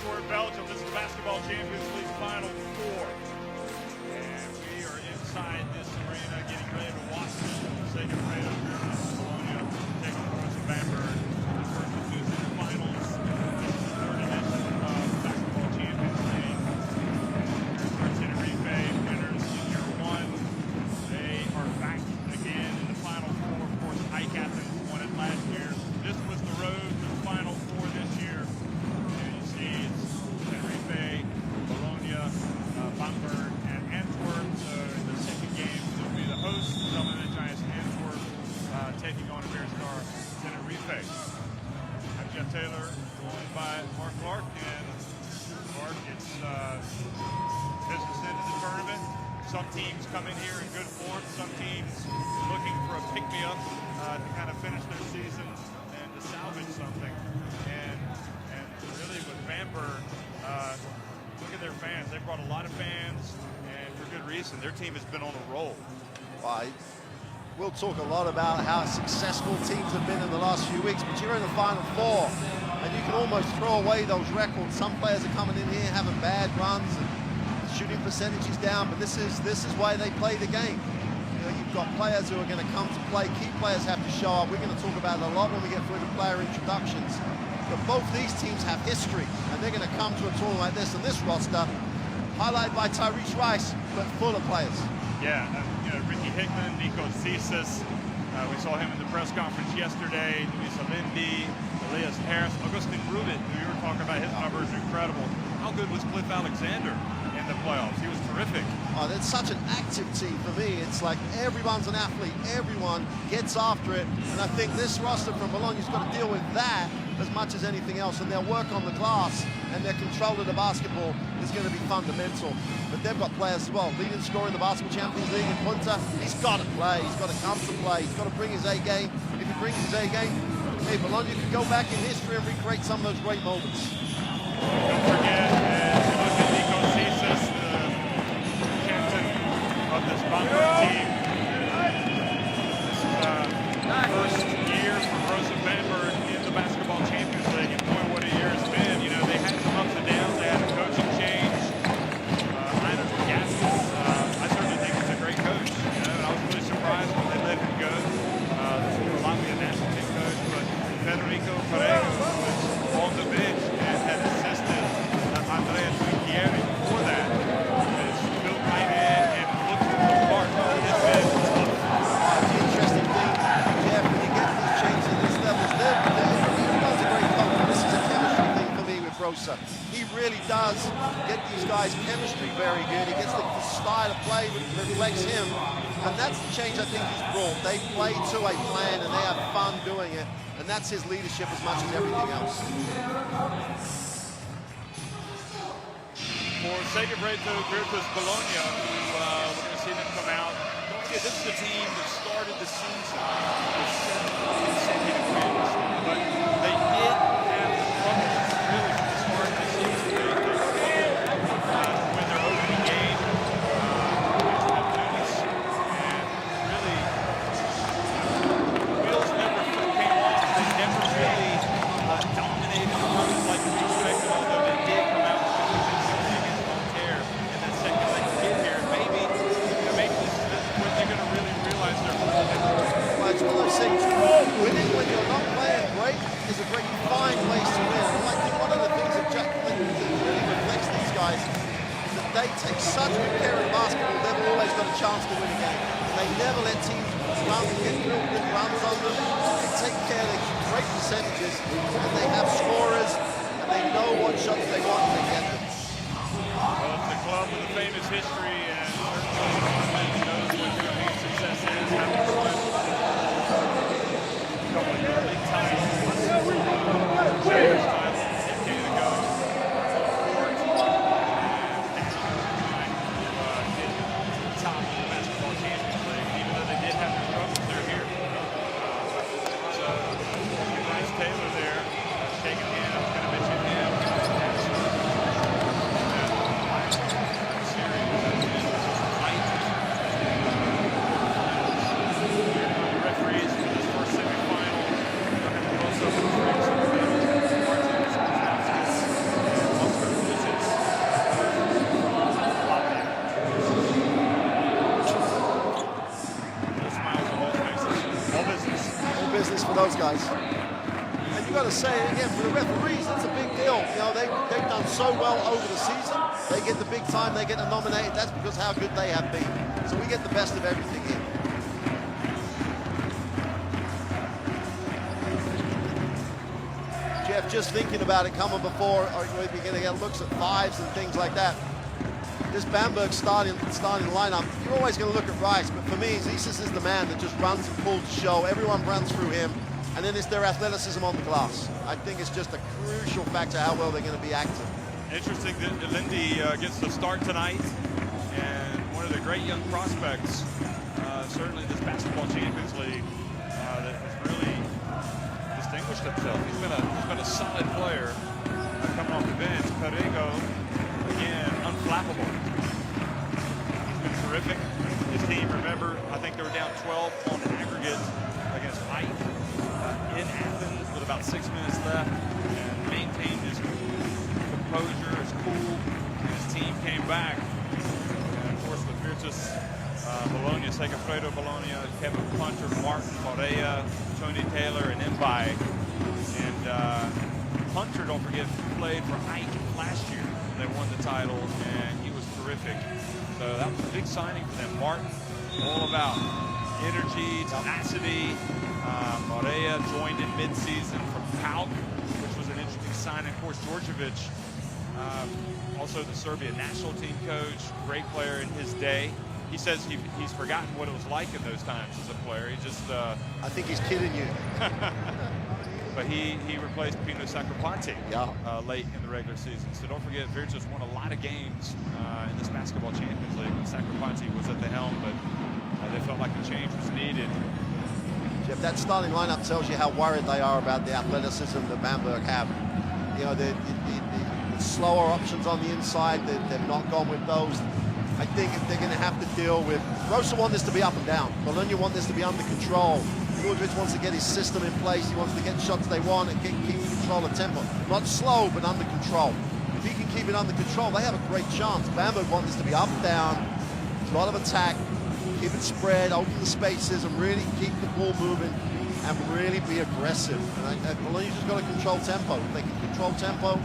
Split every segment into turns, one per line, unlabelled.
Antwerp, Belgium. This is the Basketball Champions League Final Four. And we are inside this arena getting ready to watch Segafredo, Bologna, taking on Brose Bamberg. The first of two semifinals. This is the third edition of the Basketball Champions League. Here's our Tenerife winners in year one. They are back again in the Final Four. Of course, High Captains won it last year. This was the road to the Final Four this year. And you see it's Tenerife, Bologna, Bamberg, and Antwerp. So in the second game, they'll be the hosts. Some of the Giants Antwerp taking on a Bear Star Tenerife. I'm Jeff Taylor, joined by Mark Clark. And Mark, it's business end of the tournament. Some teams come in here in good form. Some teams looking for a pick-me-up to kind of finish their season and to salvage something. And really with Bamberg, look at their fans. They brought a lot of fans, and for good reason. Their team has been on a roll.
Right. We'll talk a lot about how successful teams have been in the last few weeks, but you're in the Final Four, and you can almost throw away those records. Some players are coming in here having bad runs and shooting percentages down, but this is why they play the game. You know, you've got players who are going to come to play. Key players have to show up. We're going to talk about it a lot when we get through the player introductions. But both these teams have history, and they're going to come to a tournament like this. And this roster, highlighted by Tyrese Rice, but full of players.
Yeah, you know, Ricky Hickman, Nico Cesis. We saw him in the press conference yesterday. Luis Alindi, Elias Harris, Augustin Rubin, who you were talking about. His numbers are incredible. How good was Cliff Alexander in the playoffs? He was terrific.
Oh, that's such an active team for me. It's like everyone's an athlete. Everyone gets after it. And I think this roster from Bologna's got to deal with that as much as anything else. And their work on the glass and their control of the basketball is going to be fundamental. But they've got players as well. Leading scorer in the Basketball Champions League in Punta. He's got to play. He's got to come to play. He's got to bring his A game. If he brings his A game, hey, Bologna can go back in history and recreate some of those great moments.
Don't forget, if you look at Nico Cesis, the captain of this Bamberg team. This is the first year for Brose Bamberg in the Basketball Champions League, and boy, what a year it's been. You know, they had some ups and downs. They had a coaching change. I certainly think he's a great coach. You know, and I was really surprised when they let him go. This is Bologna national team coach, but Federico Pereira was on the bench and had assisted Andrea Trinchieri before that. It's built right in and looks the part. It's been tough.
The interesting thing, Jeff, when you get these changes at this level, everyone's a great coach. This is a chemistry thing for me with Brose. He really does get these guys' chemistry very good. He gets the style of play that reflects him. And that's the change I think he's brought. They play to a plan and they have fun doing it. And that's his leadership as much as everything else.
For Segafredo versus Bologna, we're going to see them come out. Don't forget, this is a team that started the season with 7 consecutive wins. But they did have troubles really from the start of the season. They struggled to win their opening game at Tunis. And really, wheels never came off. They never really dominated the runs like we expected, although they did come out with against Voltaire in that second leg to get here. Maybe this is when they're going to really realize their full potential.
Well, it's one of those things. Winning when you're not playing great is a great fine place to win. And I think one of the things that really reflects these guys is that they take such good care of basketball, they've always got a chance to win a game. They never let teams run and get real good runs on them. They take care, they keep great percentages, and they have scorers, and they know what shots they want and they get them.
Well, it's a club with a famous history, and certainly knows what European success is. Having won a couple of European titles, Champions title a decade ago, get to the top of the Basketball Champions League. Even though they did have their struggles, they're here. So, Bryce Taylor there, shaking hands. I was going to mention him. Series.
guys. And you got to say again, for the referees, that's a big deal. You know, they've done so well over the season. They get the big time, they get nominated. That's because how good they have been. So we get the best of everything here. Jeff, just thinking about it coming before, or we're going to get looks at fives and things like that. This Bamberg starting lineup, you're always going to look at Rice, but for me, Isis is the man that just runs and pulls the show. Everyone runs through him, and then it's their athleticism on the glass. I think it's just a crucial factor how well they're going to be active.
Interesting that Lindy gets the start tonight, and one of the great young prospects, certainly this Basketball Champions League, that has really distinguished himself. He's been a solid player coming off the bench. Perego, again, unflappable. He's been terrific. His team, remember, I think they were down 12 on aggregate against Ike in Athens with about 6 minutes left, and maintained his composure, his cool, and his team came back. And of course, with Virtus, Bologna, Segafredo, Bologna, Kevin Punter, Martin, Morea, Tony Taylor, and Mbai. And Punter, don't forget, played for Ike last year. They won the title, and he was terrific. So that was a big signing for them. Martin, all about energy, tenacity. Morea joined in mid-season from Pauk, which was an interesting signing. Of course, Djordjevic, also the Serbia national team coach, great player in his day. He says he's forgotten what it was like in those times as a player. He just...
I think he's kidding you.
But he replaced Pino Sacrapanti late in the regular season. So don't forget, Virtus won a lot of games in this Basketball Champions League when Sacrapanti was at the helm, but they felt like a change was needed.
Jeff, that starting lineup tells you how worried they are about the athleticism that Bamberg have. You know, the slower options on the inside, they've not gone with those. I think if they're going to have to deal with... Rosa want this to be up and down. Bologna want this to be under control. Djordjevic wants to get his system in place. He wants to get shots they want and keep control of tempo. Not slow, but under control. If he can keep it under control, they have a great chance. Bamberg want this to be up and down. A lot of attack. Keep it spread, open the spaces, and really keep the ball moving and really be aggressive. And Bologna's just got to control tempo. If they can control tempo,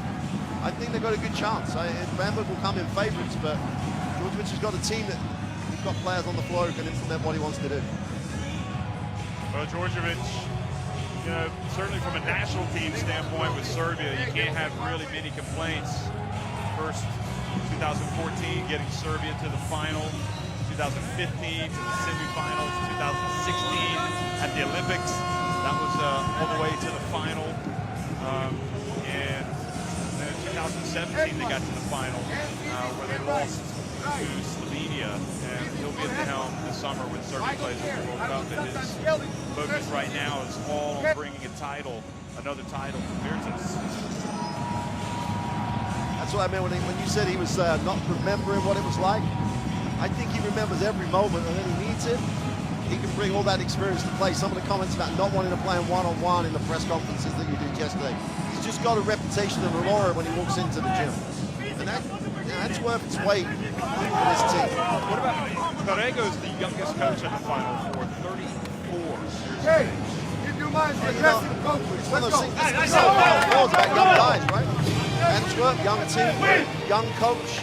I think they've got a good chance. Bamberg will come in favourites, but Djordjevic has got a team that he's got players on the floor who can implement what he wants to do.
Well, Djordjevic, you know, certainly from a national team standpoint with Serbia, you can't have really many complaints. First, 2014, getting Serbia to the final. 2015 to the semifinals, 2016 at the Olympics. That was all the way to the final. And then in 2017 they got to the final where they lost to Slovenia. And he'll be at the helm this summer when Serbia plays in the World Cup. And his focus right now is all on bringing a title, another title for Virtus.
That's what I meant when you said he was not remembering what it was like. I think he remembers every moment, and then he needs it. He can bring all that experience to play. Some of the comments about not wanting to play him one-on-one in the press conferences that you did yesterday. He's just got a reputation of an aura when he walks into the gym. And that's worth its weight for this team.
What about Perego's the youngest coach in the Final Four, 34 years of age.
You do mind the aggressive coach.
It's one of those things, this is about young guys, right? Antwerp, young team, young coach.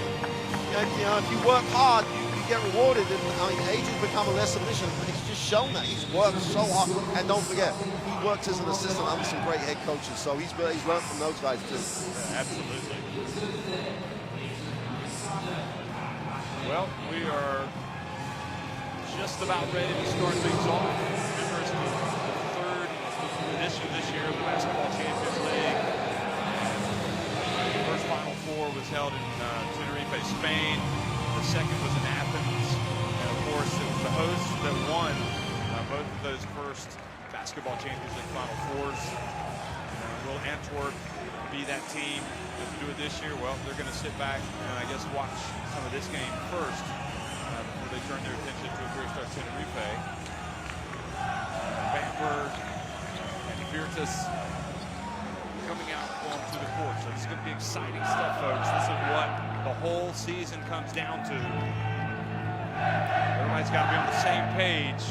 And, you know, if you work hard, you get rewarded, and age has become a lesson mission, but he's just shown that. He's worked so hard, and don't forget, he worked as an assistant under some great head coaches, so he's learned from those guys too.
Yeah, absolutely. Well, we are just about ready to start things off. Remember, it's the third edition this year of the Basketball Champions League. The first Final Four was held in Tenerife, Spain. The second was in Athens. And of course, it was the hosts that won both of those first Basketball Champions League Final Fours. Will Antwerp be that team to do it this year? Well, they're going to sit back and I guess watch some of this game first before they turn their attention to Brose Tenerife. Bamberg and Virtus coming out onto the court. So it's going to be exciting stuff, folks. This is what the whole season comes down to. Everybody's got to be on the same page.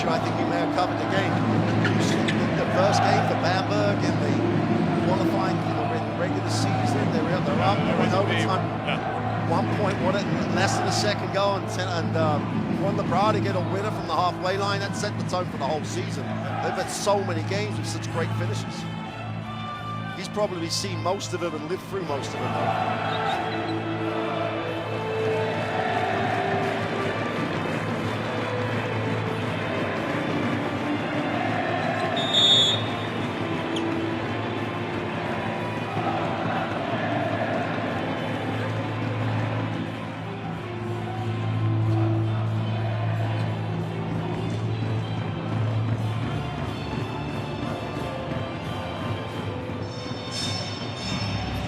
issue I think we may have covered the game. The first game for Bamberg in the qualifying, in the regular season, they're up in overtime.
Yeah.
1 point, less than a second go, and won the Bra to get a winner from the halfway line. That set the tone for the whole season. They've had so many games with such great finishes. He's probably seen most of them and lived through most of them, though.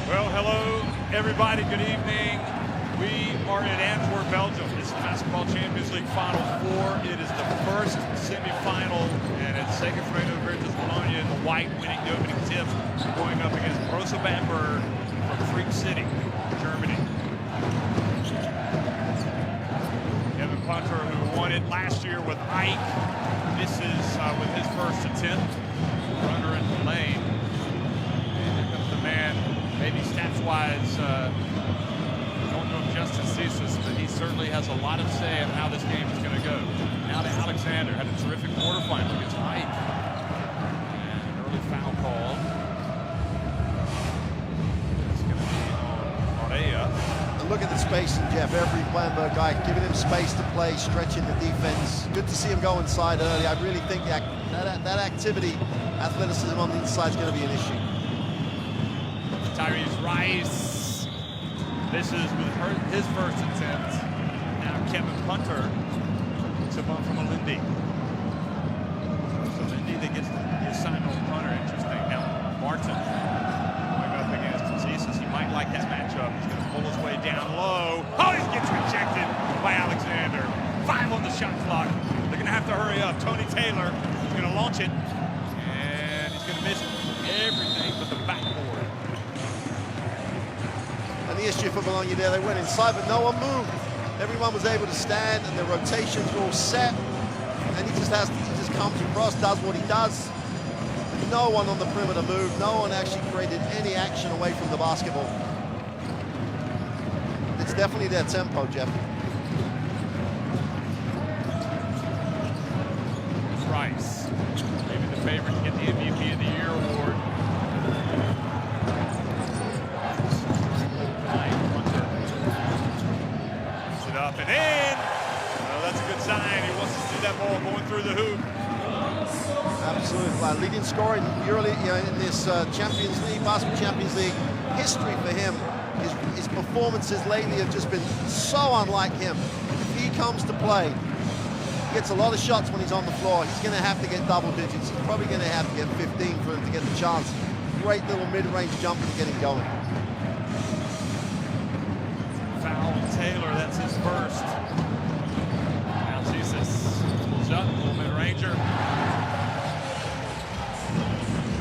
Well, hello, everybody. Good evening. We are in Antwerp, Belgium. It's the Basketball Champions League Final Four. It is the first semifinal, and it's Segafredo versus Bologna in the white, winning the opening tip, going up against Brose Bamberg from Freak City, Germany. Kevin Punter, who won it last year with Ike. This is with his first attempt. Runner in the lane. And here comes the man. Maybe stats-wise, don't do him justice, Cesis, but he certainly has a lot of say in how this game is going to go. Now to Alexander, had a terrific quarterfinal against Ike. And an early foul call. It's going to be on Aya.
And look at the spacing, Jeff. Every Bamberg guy giving him space to play, stretching the defense. Good to see him go inside early. I really think that activity, athleticism on the inside is going to be an issue.
Tyrese Rice. This is with his first attempt. Now Kevin Punter to bump from a Lindy. So Lindy that gets the assignment on Punter. Interesting. Now Martin going up against Jesus. He might like that matchup. He's going to pull his way down low. Oh, he gets rejected by Alexander. 5 on the shot clock. They're going to have to hurry up. Tony Taylor is going to launch it. And he's going to miss everything but the backboard.
And the issue for Bologna there, they went inside, but no one moved. Everyone was able to stand, and the rotations were all set. And he just comes across, does what he does. No one on the perimeter moved. No one actually created any action away from the basketball. It's definitely their tempo, Jeff.
Rice, maybe the favorite to get the MVP of the Year award. Up and in. Well, that's a good sign. He wants to see that ball going through the hoop.
Absolutely. Leading scorer in EuroLeague, in this Champions League, Basketball Champions League history for him. His performances lately have just been so unlike him. If he comes to play, he gets a lot of shots when he's on the floor. He's going to have to get double digits. He's probably going to have to get 15 for him to get the chance. Great little mid-range jumper to get him going.
Foul on Taylor, that's his first. Now Jesus pulls up, little mid-ranger.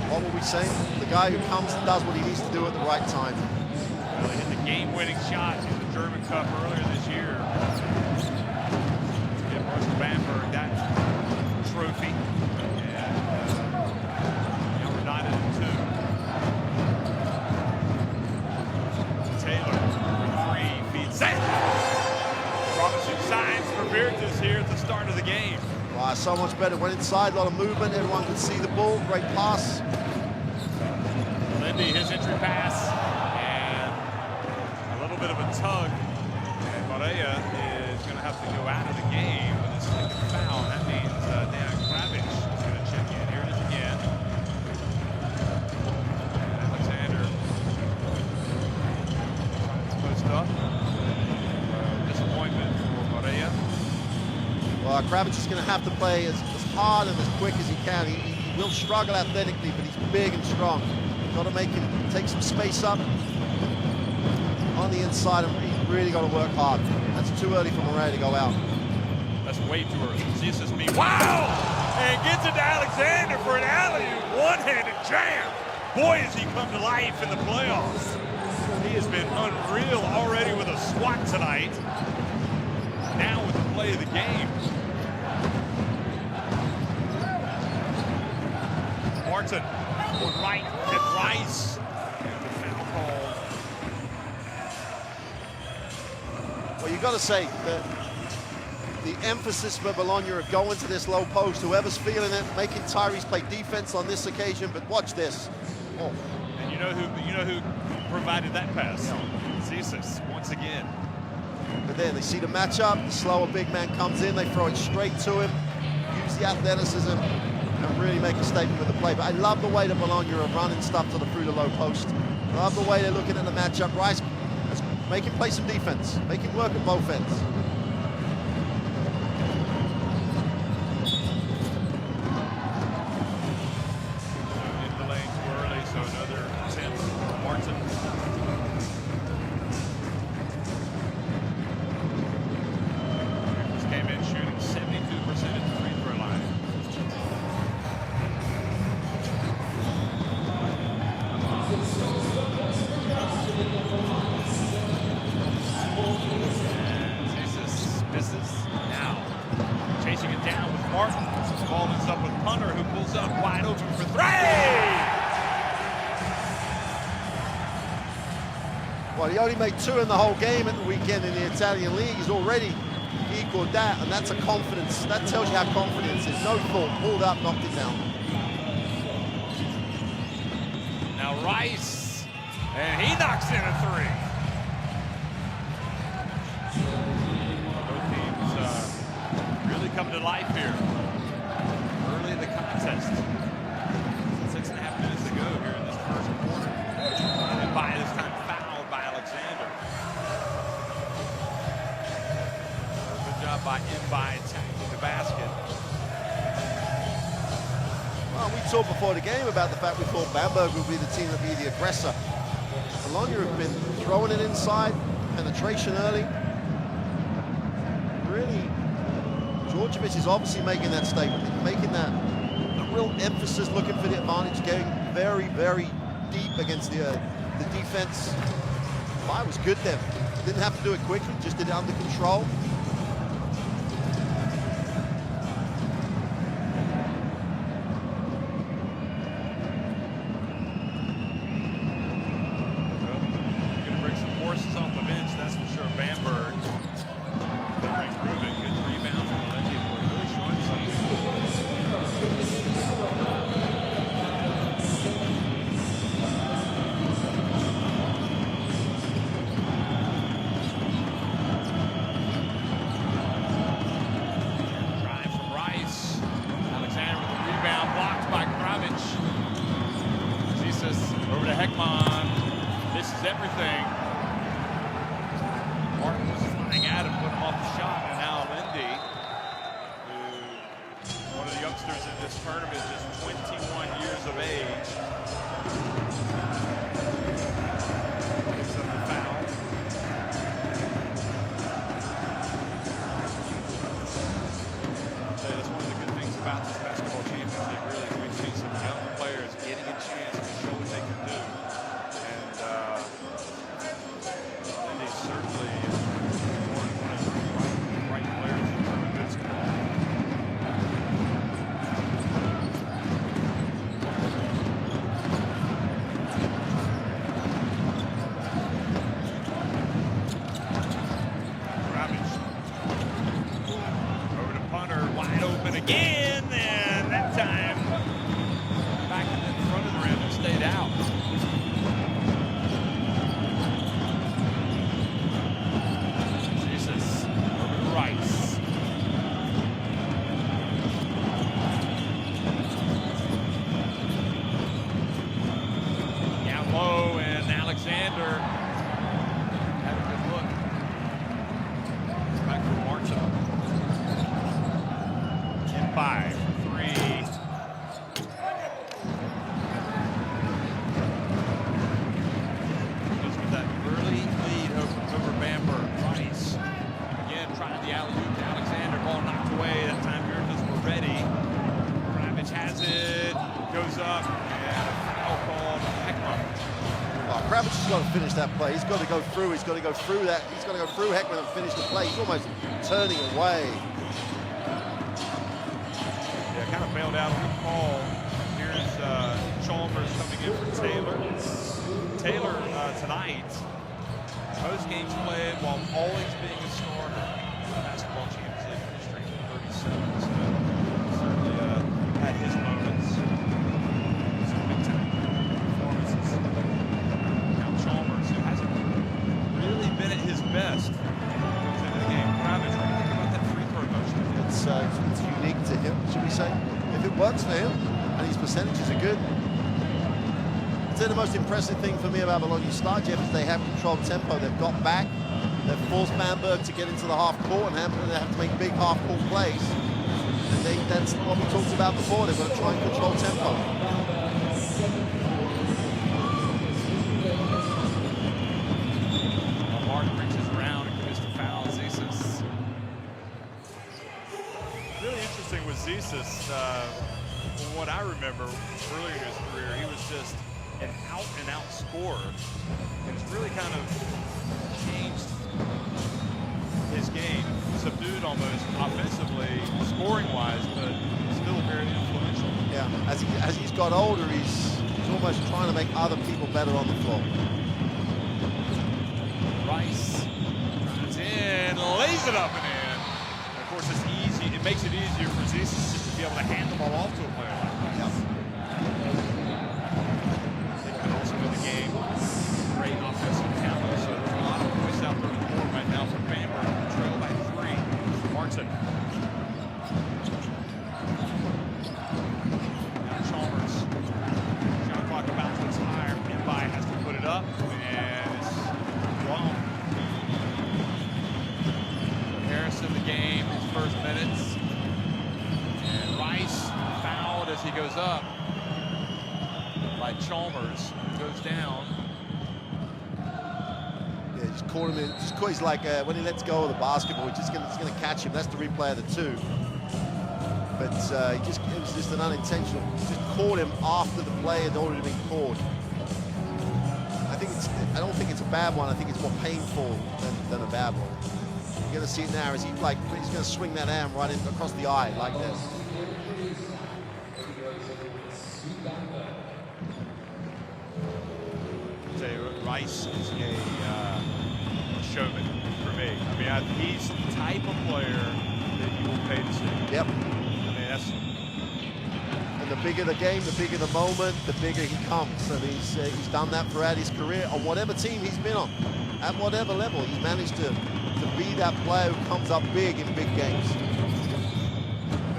What were we saying? The guy who comes and does what he needs to do at the right time.
Well, he hit the game-winning shot in the German Cup earlier this year. To get Brose Bamberg that trophy. And now we're 9-2. Taylor. Promising signs for Virtus here at the start of the game.
Wow, so much better. Went inside, a lot of movement. Everyone could see the ball. Great pass.
Lindy, his entry pass, and a little bit of a tug. And Morea is going to have to go out of the game with his second foul. That means Dan Kravich is going to check in. Here it is again. And Alexander trying to post up.
Well, Kravitz is going to have to play as hard and as quick as he can. He will struggle athletically, but he's big and strong. Got to make him take some space up on the inside, and he's really got to work hard. That's too early for Morea to go out.
That's way too early. See this me. Wow! And gets it to Alexander for an alley-oop, one-handed jam. Boy, has he come to life in the playoffs. He has been unreal already with a swat tonight. Now with the play of the game. Martin. Going right at Rice. And the foul call.
Well, you've got to say that the emphasis for Bologna of going to this low post, whoever's feeling it, making Tyrese play defense on this occasion, but watch this. Oh.
And you know who provided that pass? Cesis, once again.
But then they see the matchup, the slower big man comes in, they throw it straight to him, use the athleticism, and really make a statement with the play. But I love the way that Bologna are running stuff through the low post. I love the way they're looking at the matchup. Rice, make him play some defense, make him work at both ends.
In the lane too early, so another attempt for Martin. Just came in shooting 72% at the free throw line. Misses now. Chasing it down with Martin. The ball ends up with Punter, who pulls up wide open for three.
Well, he only made 2 in the whole game at the weekend in the Italian league. He's already equaled that, and that's a confidence. That tells you how confidence is. No fault, pulled up, knocked it down.
Now Rice, and he knocks in a three. Come to life here early in the contest. 6.5 minutes to go here in this first quarter. And by this time fouled by Alexander. Good job by Mbai attacking the basket.
Well, we talked before the game about the fact we thought Bamberg would be the team that would be the aggressor. Bologna have been throwing it inside, penetration early. Really, Djordjevic is obviously making that statement, making that a real emphasis, looking for the advantage, going very, very deep against the defense. Fire was good then. Didn't have to do it quickly, just did it under control.
Going to bring some forces off the bench, that's for sure. Bamberg. Good rebound from Bologna. Really showing something. Drive from Rice. Alexander with the rebound, blocked by Kravic. Jesus over to Heckman. This is everything. Martin was flying at him, put him off the shot, and now Lindy, who one of the youngsters in this tournament, just 21 years of age, picks up the foul. I'll tell you, that's one of the good things about this basketball championship, really, is we've seen some young players getting a chance to show what they can do. And Lindy certainly is one of the right players in terms of good skill. Over to Punter, wide open again, and that time back in the front of the rim and stayed out. Jesus, over to Rice. Down low, and Alexander had a good look. Back for Martin. In 5, 3. Just with that early lead over Bamberg. Rice again trying the alley-oop to Alexander. Ball knocked away. That time Miracles were ready. Kravic has it. Goes up. And a foul called Heckman.
Oh, Kravic has got to finish that play. He's got to go through. He's got to go through that. He's got to go through Heckman and finish the play. He's almost turning away.
Yeah, kind of bailed out on the call. Here's Chalmers coming in for Taylor. Taylor tonight, most games played while always being a starter in the basketball championship history, 37. So certainly had his moments. Some big time performances. Now Chalmers, who hasn't really been at his best, goes into the game. Kravitz, what do you think about that free throw motion?
It's unique to him, should we say? If it works for him, and his percentages are good. I'd say the most impressive thing for me about Bologna's start, Jeff, is they have controlled tempo. They've got back, they've forced Bamberg to get into the half court, and they have to make big half court plays. And that's what we talked about before. They've got to try and control tempo.
Mark reaches around and commits to foul Zesis. Really interesting with Zesis. From what I remember earlier in his career, he was just an out-and-out scorer. And it's really kind of changed his game, subdued almost offensively, scoring-wise, but still very influential.
Yeah, as he's got older, he's almost trying to make other people better on the floor.
Rice drives in, lays it up and in. And of course, it's easy. It makes it easier for Zesis just to be able to hand the ball off to a player like that.
Yeah.
They could also win the game. Great offensive talent. So there's a lot of points out there on the board right now for Bamberg. Trail by 3. Martin. Now Chalmers. Shot clock about to expire. Mbai has to put it up. And it's blown. Harrison the game, his first minutes. And Rice fouled as he goes up by Chalmers. Goes down.
Yeah, just caught him in. He's like when he lets go of the basketball, he's going to catch him. That's the replay of the 2. But it was just an unintentional. Just caught him after the play had already been called. I don't think it's a bad one. I think it's more painful than a bad one. You're going to see it now as he's going to swing that arm right across the eye like this.
Rice is a showman for me. I mean, he's the type of player that you will pay to see.
Yep.
I mean, that's.
And the bigger the game, the bigger the moment, the bigger he comes. And he's done that throughout his career on whatever team he's been on, at whatever level. He's managed to be that player who comes up big in big games.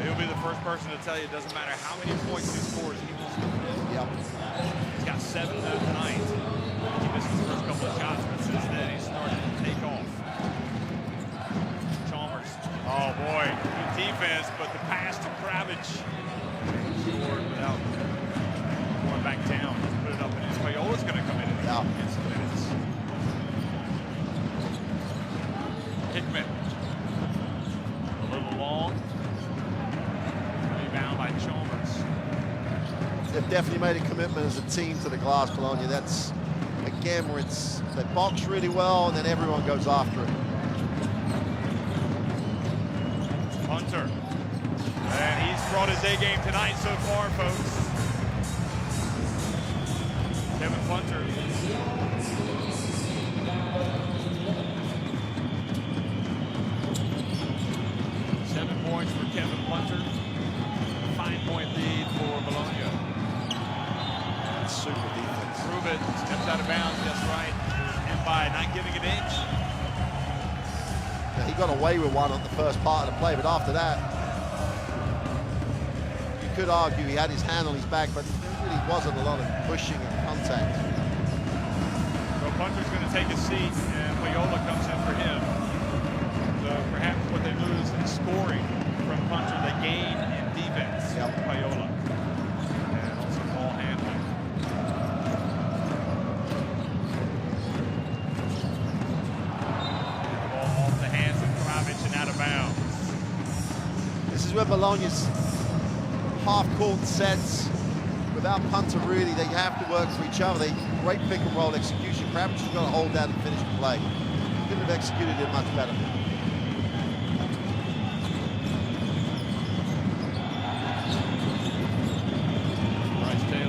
He'll be the first person to tell you it doesn't matter how many points he scores, he will score.
Yep.
He's got 7 tonight. He missed his first couple of shots, but since then he's started to take off. Chalmers. Oh boy, good defense, but the pass to Kravitz. Scored without going back down. Put it up and in. Payola's going to come in in some minutes. Hickman. A little long. Rebound by Chalmers.
They've definitely made a commitment as a team to the glass, Bologna. That's, again, where they box really well and then everyone goes after it.
Hunter. And he's brought his A game tonight so far, folks. Kevin Hunter. Points for Kevin Hunter. 5-point lead for Bologna.
Super defense.
Prove it. Steps out of bounds. That's right. And by not giving an inch.
Now, he got away with one on the first part of the play, but after that, you could argue he had his hand on his back, but there really wasn't a lot of pushing and contact.
So Hunter's going to take a seat, and Payola comes in for him. So perhaps what they lose in scoring from Hunter, they gain in defense.
Yep.
Payola. And also ball handling. The ball off the hands of Kravitz and out of bounds.
This is where Bologna's half-court sets, without Hunter really, they have to work for each other. Great pick-and-roll execution. Kravitz has got to hold that and finish the play. Couldn't have executed it much better.
Bryce Taylor.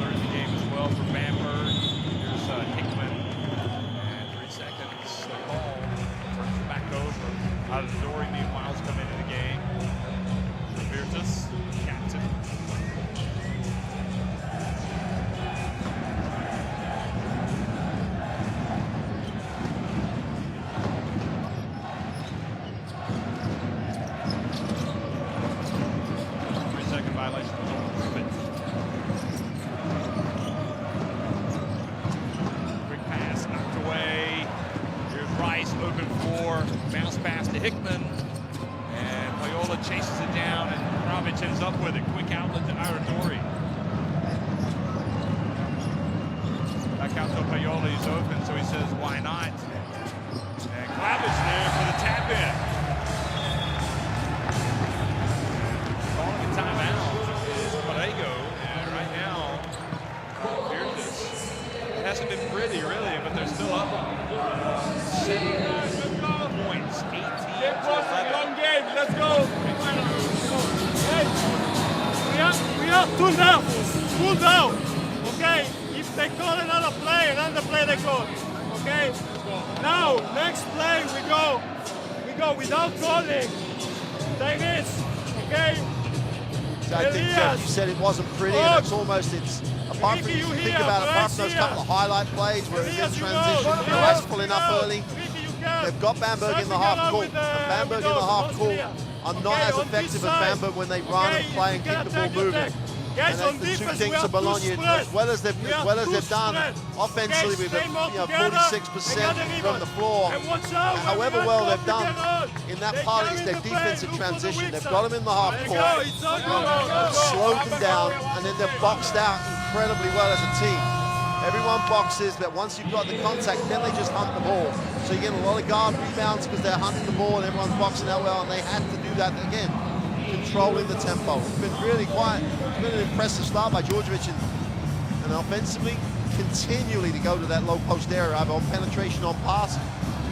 Nice pass to Hickman. And Payola chases it down, and Kravic ends up with it. Quick outlet to Aradori. Back out to Payola, he's open, so he says, why not? And Kravic there for the tap in. Calling a timeout is Borrego, and right now, it hasn't been pretty, really, but they're still up 7 points, 18 to 11.
Long game. Let's go. Hey, we are too down. Cool down. Okay. If they call another play they call. Okay. Now next play we go without calling. Take this. Okay.
So I think Jeff, you said it wasn't pretty, and it's almost, apart from, you think about it, apart from those couple of highlight plays where it's in transition, the rest pulling up early, they've got Bamberg in the half court. And Bamberg in the half court are not as effective as Bamberg when they run and play and keep the ball moving. And that's the two things of Bologna, as well as they've done offensively with 46% from the floor. However well they've done in that part is their defensive transition. They've got them in the half court, slowed them down, and then they're boxed out incredibly well as a team. Everyone boxes, but once you've got the contact, then they just hunt the ball. So you get a lot of guard rebounds because they're hunting the ball and everyone's boxing out well, and they had to do that again, controlling the tempo. It's been really quiet. It's been an impressive start by Djordjevic, and offensively, continually to go to that low post area, either on penetration, on pass.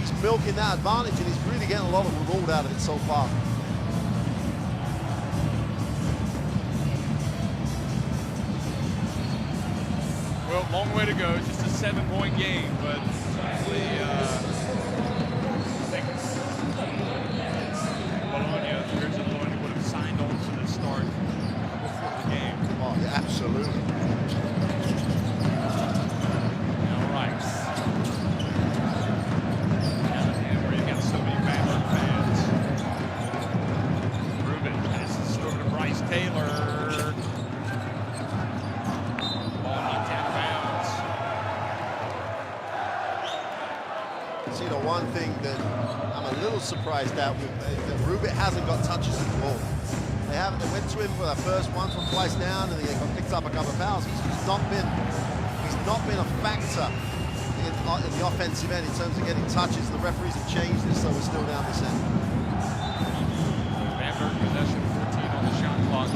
He's milking that advantage, and he's really getting a lot of reward out of it so far.
Well, long way to go. Just a 7-point game, but certainly, I think Bologna would have signed on to the start before the game.
Oh, yeah, absolutely.
All right. And where you got so many Bamberg fans. Rubin passes over to Bryce Taylor.
You know, one thing that I'm a little surprised at with that Rubin hasn't got touches of the ball. They went to him for their first once or twice down, and he got picked up a couple of fouls. He's not been a factor in the offensive end in terms of getting touches. The referees have changed it, so we're still down this end.
Bamberg possession, 14 on the shot clock.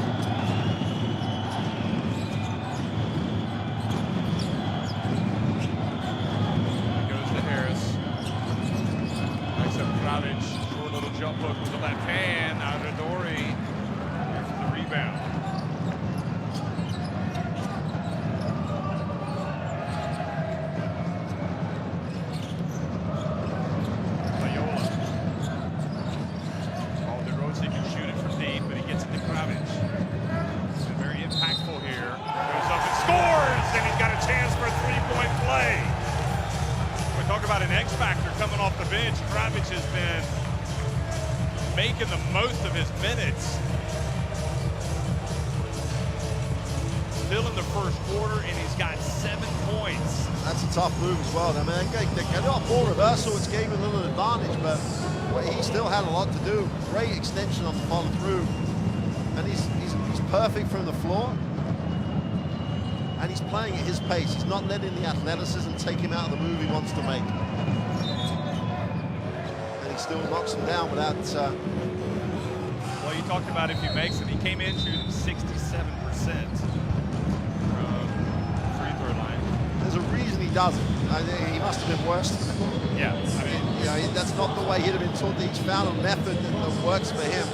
Short little jump hook with the left hand. Aradori here for the rebound. Payola. Rose can shoot it from deep, but he gets it to Kravic. He's been very impactful here. Goes up and scores, and he's got a chance for a three-point play. We talk about an X factor coming off the bench. Kravic has been making the most of his minutes. Still in the first quarter, and he's got 7 points.
That's a tough move as well. I mean, they got ball reversal, which gave him a little advantage, but he still had a lot to do. Great extension on the follow through, and he's perfect from the floor. And he's playing at his pace. He's not letting the athleticism take him out of the move he wants to make. And he still knocks him down without...
Well, you talked about if he makes it. He came in shooting 67% from the free throw line.
There's a reason he doesn't. He must have been worse.
Yeah, I mean...
You know, that's not the way he'd have been taught. He's found a method that works for him.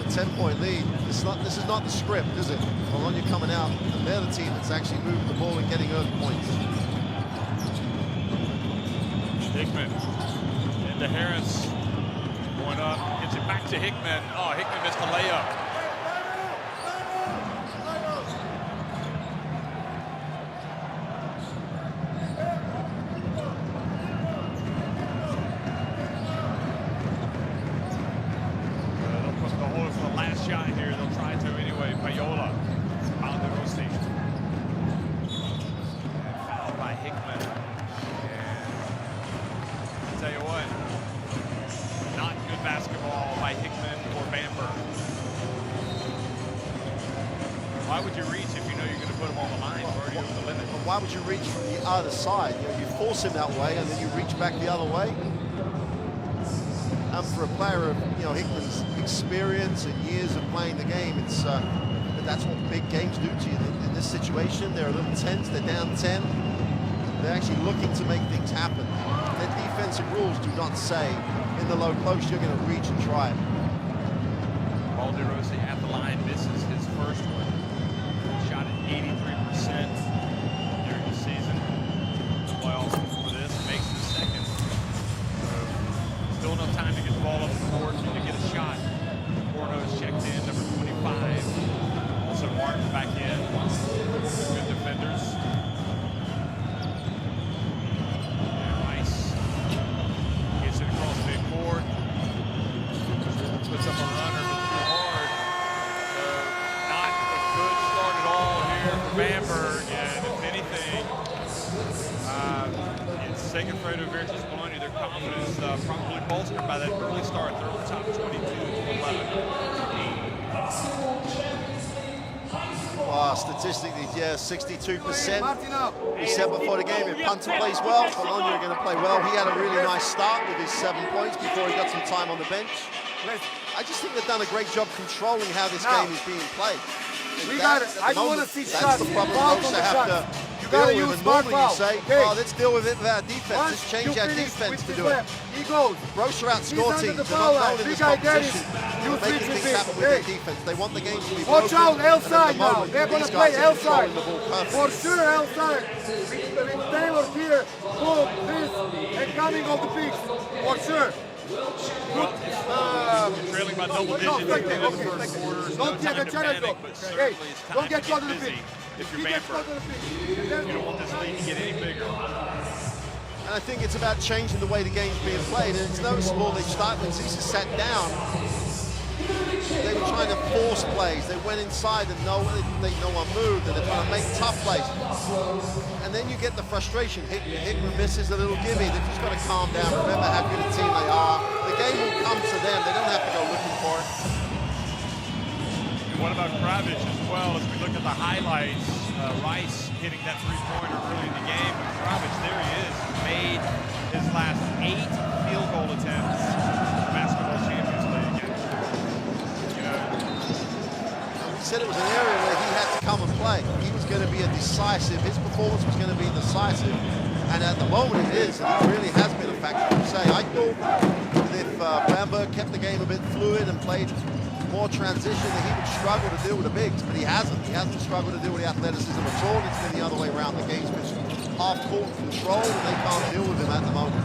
10-point lead. This is not the script, is it? Bologna coming out, and they're the team that's actually moving the ball and getting early points.
Hickman into Harris, going up, gets it back to Hickman. Oh, Hickman missed a layup. Shot here, they'll try to anyway. Payola, Alderosi, fouled by Hickman, and
why would you reach from the other side? You know, you force him that way, and then you reach back the other way. And for a player of, you know, Hickman's experience and years of playing the game, it's that's what big games do to you. In this situation, they're a little tense. They're down 10. They're actually looking to make things happen. Their defensive rules do not say in the low post you're going to reach and try it.
Rose at the line misses his first one. Shot at 83% during the season. Playoffs for this, makes the second. Still enough time to get the ball up the court and to get a shot. Corno's checked in, number 25. Also Martin back in. Good defenders. And Rice gets it across midcourt. Puts up a runner, but too hard. Not a good start at all here for Bamberg. And if anything, it's Segafredo versus Bologna. Their confidence probably bolstered by that early start. They're on top 22-11.
Statistically, yeah, 62%. We said before the game, if Punter plays well, Bologna are going to play well. He had a really nice start with his 7 points before he got some time on the bench. I just think they've done a great job controlling how this game is being played.
I don't want to see shots.
That's the problem most they have to deal with. And normally you say, oh, let's deal with it with our defense. Let's change our defense to do it.
He goes.
Brose outscore teams. They're not known in this competition. They're making things happen with their defense. They want the game to be broken.
Watch out, outside now. They're going to play outside.
The
For sure, outside. With Taylor here, boom, this, and coming off the peaks. For sure.
Trailing by double digits in the first quarter.
Don't get a challenge, though. Hey, don't get caught in the
busy
peak.
if you're Bamberg. You don't want this lead to get any bigger.
And I think it's about changing the way the game's being played. And it's noticeable they start when Zisa sat down. They were trying to force plays. They went inside and no one moved, and they're trying to make tough plays. And then you get the frustration. Hickman misses a little gimme. They've just got to calm down. Remember how good a team they are. The game will come to them. They don't have to go looking for it.
And what about Kravic as well? As we look at the highlights, Rice hitting that three-pointer early in the game. But Kravic, there he is, made his last 8 field goal attempts in the Basketball Champions League.
We said it was an area where he had to come and play. He was going to be a decisive. His performance was going to be decisive. And at the moment it is. And it really has been a factor. I thought that if Bamberg kept the game a bit fluid and played more transition, that he would struggle to deal with the bigs. But he hasn't. He hasn't struggled to deal with the athleticism at all. It's been the other way around. The game's been half-court control, and they can't deal with him at the moment.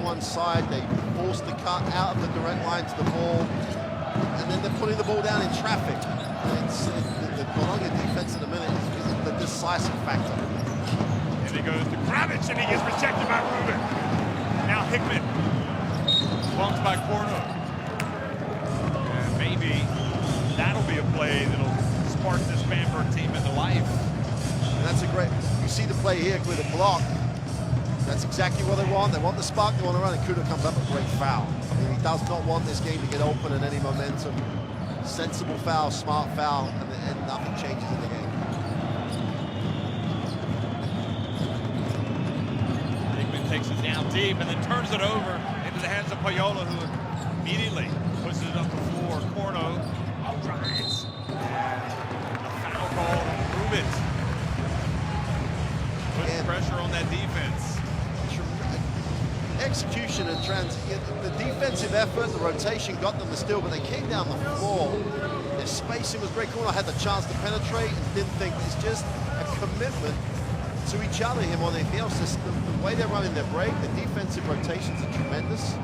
One side, they forced the cut out of the direct line to the ball, and then they're putting the ball down in traffic. The Bologna defense in a minute is the decisive factor.
And he goes to Kravic, and he gets protected by Rubin. Now Hickman bumped by Corno. And maybe that'll be a play that'll spark this Bamberg team into life.
And that's a great, you see the play here with a block. That's exactly what they want. They want the spark, they want to run, and Kudo comes up with a great foul. I mean, he does not want this game to get open and any momentum sensible foul, smart foul, and nothing changes in the game.
Hickman takes it down deep and then turns it over into the hands of Payola, who immediately pushes it up the floor. Corno drives. A foul call to prove it. Puts pressure on that defense.
Execution and the defensive effort, the rotation got them the steal, but they came down the floor. Their spacing was great. Corno had the chance to penetrate and didn't think. It's just a commitment to each other here more than anything else. The way they're running their break, the defensive rotations are tremendous.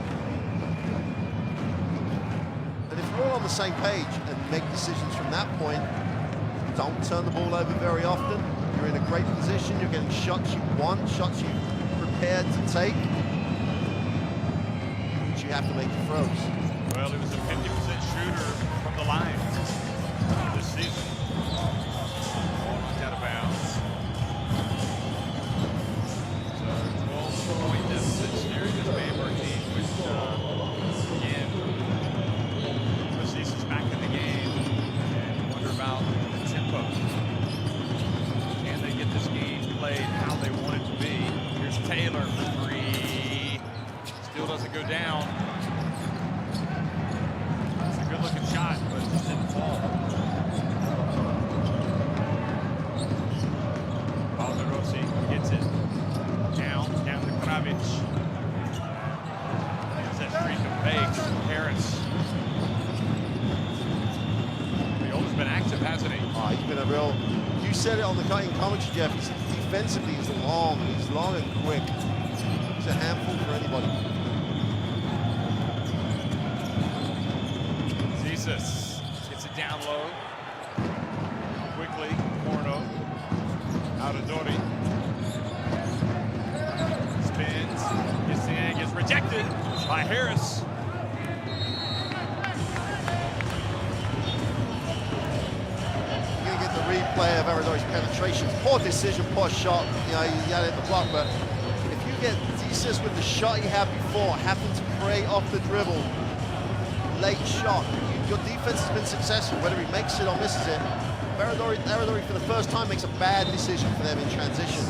And if you're all on the same page and make decisions from that point, don't turn the ball over very often. You're in a great position. You're getting shots you want, shots you prepared to take. You have to make your throws.
Well, he was a 50% shooter from the line this season. Ball knocked out of bounds. So 12-point deficit steering this Bamberg team, which again, Macice's back in the game. And you wonder about the tempo. Can they get this game played how they want it to be? Here's Taylor for three. Still doesn't go down. It's a good-looking shot, but it just didn't fall. Rossi gets it. Down to Kravic. There's that streak of fakes. Harris. Viola's been active, hasn't he?
Oh, he's been a real... You said it on the cutting commentary, Jeff. Defensively, he's long. He's long and quick. He's a handful for anybody.
Gets it down low. Quickly, Corno. Out of Dori. Spins. Gets the end. Gets rejected by Harris.
You're going to get the replay of Aradori's penetrations. Poor decision, poor shot. You know, he had it in the block, but if you get Desus with the shot he had before, happen to pray off the dribble, late shot, your defense has been successful, whether he makes it or misses it. Aradori for the first time makes a bad decision for them in transition.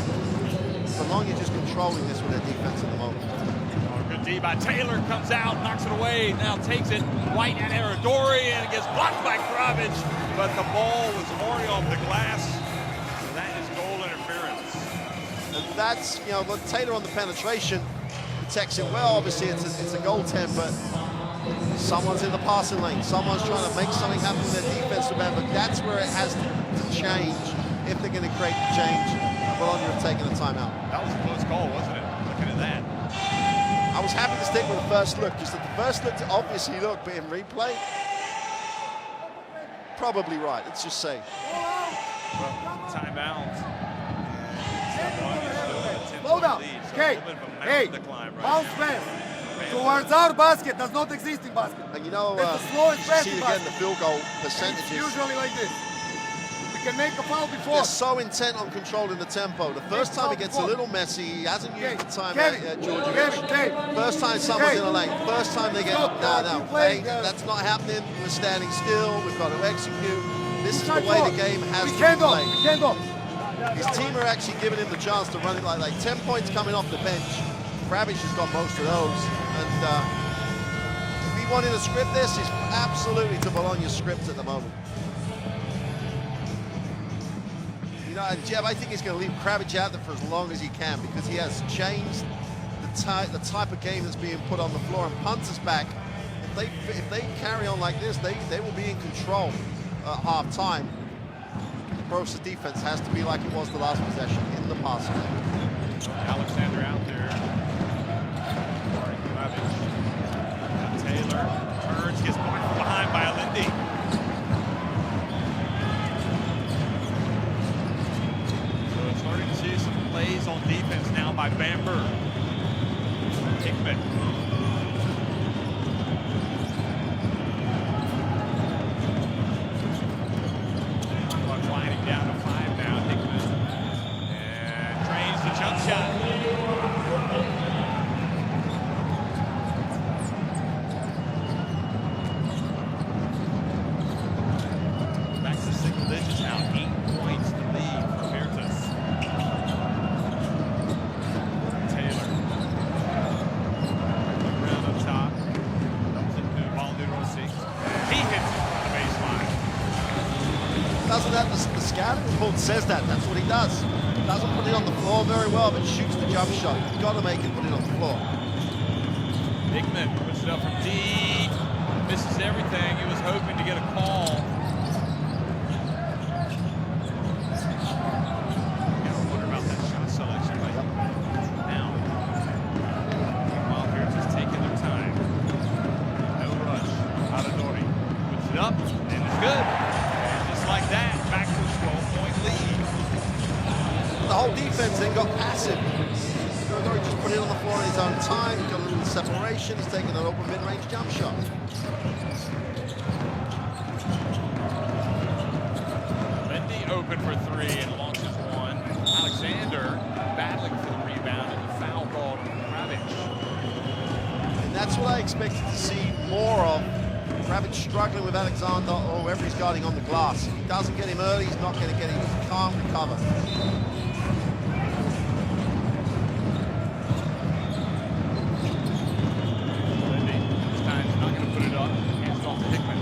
Bologna just controlling this with their defense at the moment.
Oh, good D by Taylor, comes out, knocks it away, now takes it, White and Aradori, and it gets blocked by Kravic, but the ball was already off the glass. So that is goal interference.
And that's, you know, look, Taylor on the penetration, protects it well. Obviously, it's a goaltend, but someone's in the passing lane. Someone's trying to make something happen with their defensive end, but that's where it has to change if they're going to create the change. Bologna have taken a timeout.
That was a close call, wasn't it? Looking at that.
I was happy to stick with the first look, just that the first look to obviously look, but in replay, probably right. Let's just say.
Well, timeout.
Slow down. Okay. Hey, bounce pass towards our basket does not exist in basket.
And you know,
it's the slowest pass
see
in
again
basket.
the field goal percentages.
It's usually like this. We can make a foul before.
They're so intent on controlling the tempo. The first time it gets a little messy, he hasn't used the time yet, George. First time someone's in the lane. First time they get no. Hey, that's not happening. We're standing still. We've got to execute. This is the way the game has to be played.
We can't go.
His team are actually giving him the chance to run it like 10 points coming off the bench. Kravic has got most of those. And if he wanted to script this, it's absolutely to Bologna's script at the moment. You know, and Jeff, I think he's going to leave Kravic out there for as long as he can because he has changed the type of game that's being put on the floor. And punters back, if they carry on like this, they will be in control at half-time. Brose's defense has to be like it was the last possession in the passing lane.
Alexander out there. Taylor turns, gets blocked from behind by Alindi. So it's starting to see some plays on defense now by Bamberg. Hickman. Winding down to 5 now, Hickman. And drains the jump shot.
Doesn't that, the scouting report says that. That's what he does. Doesn't put it on the floor very well, but shoots the jump shot. You've got to make him put it on the floor.
Hickman puts it up from D. Misses everything. He was hoping to get a call. Wonder about that shot selection. Now, meanwhile, here just taking their time. No rush. Aradori puts it up, and it's good. And just like that, back to a 12-point lead.
The whole defense then got passive. Aradori just put it on the floor in his own time. He got a little separation. He's taking an open mid-range jump shot.
Open for three and launches one. Alexander battling for the rebound and the foul called on Kravich.
And that's what I expected to see more of. Kravich struggling with Alexander or whoever he's guarding on the glass. If he doesn't get him early, he's not going to get him. He can't recover.
Lindy, this time he's not going to put it up. Hands it off to Hickman.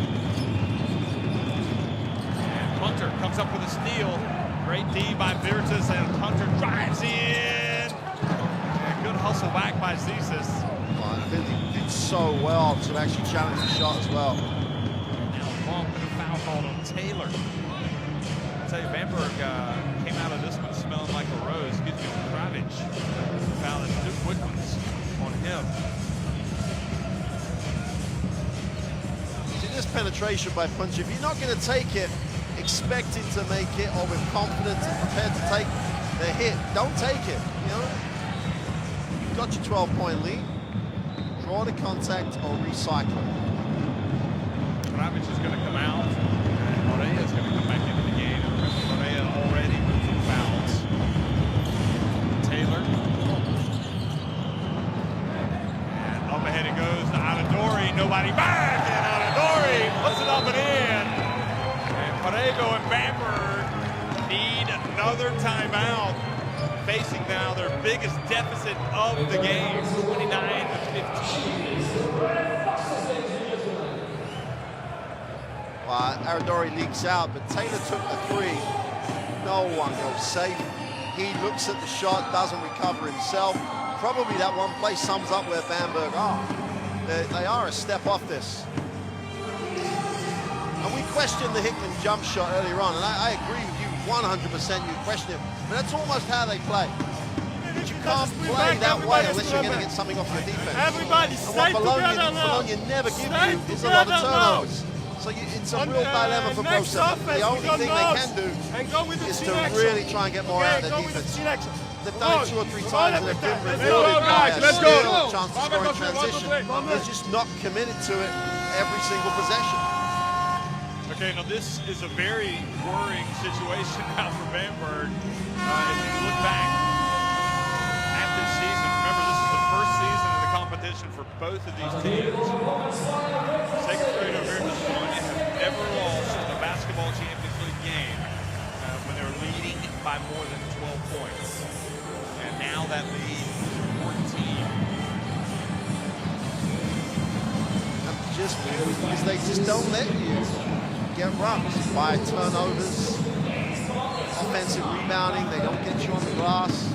Hunter comes up with a steal. Great D by Virtus, and Hunter drives in. And good hustle back by Zizis.
Well, Lindy did so well to actually challenge the shot as well.
Now Long with a foul called on Taylor. I'll tell you, Bamberg came out of this one smelling like a rose. Excuse me, on Kravich. Foul and two quick ones on him.
See, this penetration by Punch, if you're not going to take it, expecting to make it or with confidence and prepared to take the hit, don't take it. You know, you've got your 12-point lead. Draw the contact or recycle it.
Kravich is going to come out, and Morea is going to come back into the game. Morea already with some fouls. Taylor. And up ahead it goes to Aladori. Nobody back, and Aladori puts it up and in. Parego and Bamberg need another timeout, facing now their biggest deficit of the game, 29-15.
Well, Aradori leaks out, but Taylor took the three. No one goes safe. He looks at the shot, doesn't recover himself. Probably that one play sums up where Bamberg are. They are a step off this. And we questioned the Hickman jump shot earlier on, and I agree with you 100%. You question it, but that's almost how they play. But you can't play that way unless you're going to get something off your defense.
Everybody stay together now.
Bologna never give you is a lot of turnovers. So it's a real dilemma for Brose. The only thing they can do is to really try and get more out of their defense. They've done it 2 or 3 times and they've been rewarded by a steal, a chance to score in transition. They're just not committed to it every single possession.
Okay, now this is a very worrying situation now for Bamberg. If you look back at this season, remember this is the first season of the competition for both of these teams. Segafredo Virtus Bologna have never lost a basketball Champions League game when they were leading by more than 12 points. And now that lead is 14.
Just because they just don't let you get runs by turnovers, offensive rebounding, they don't get you on the glass.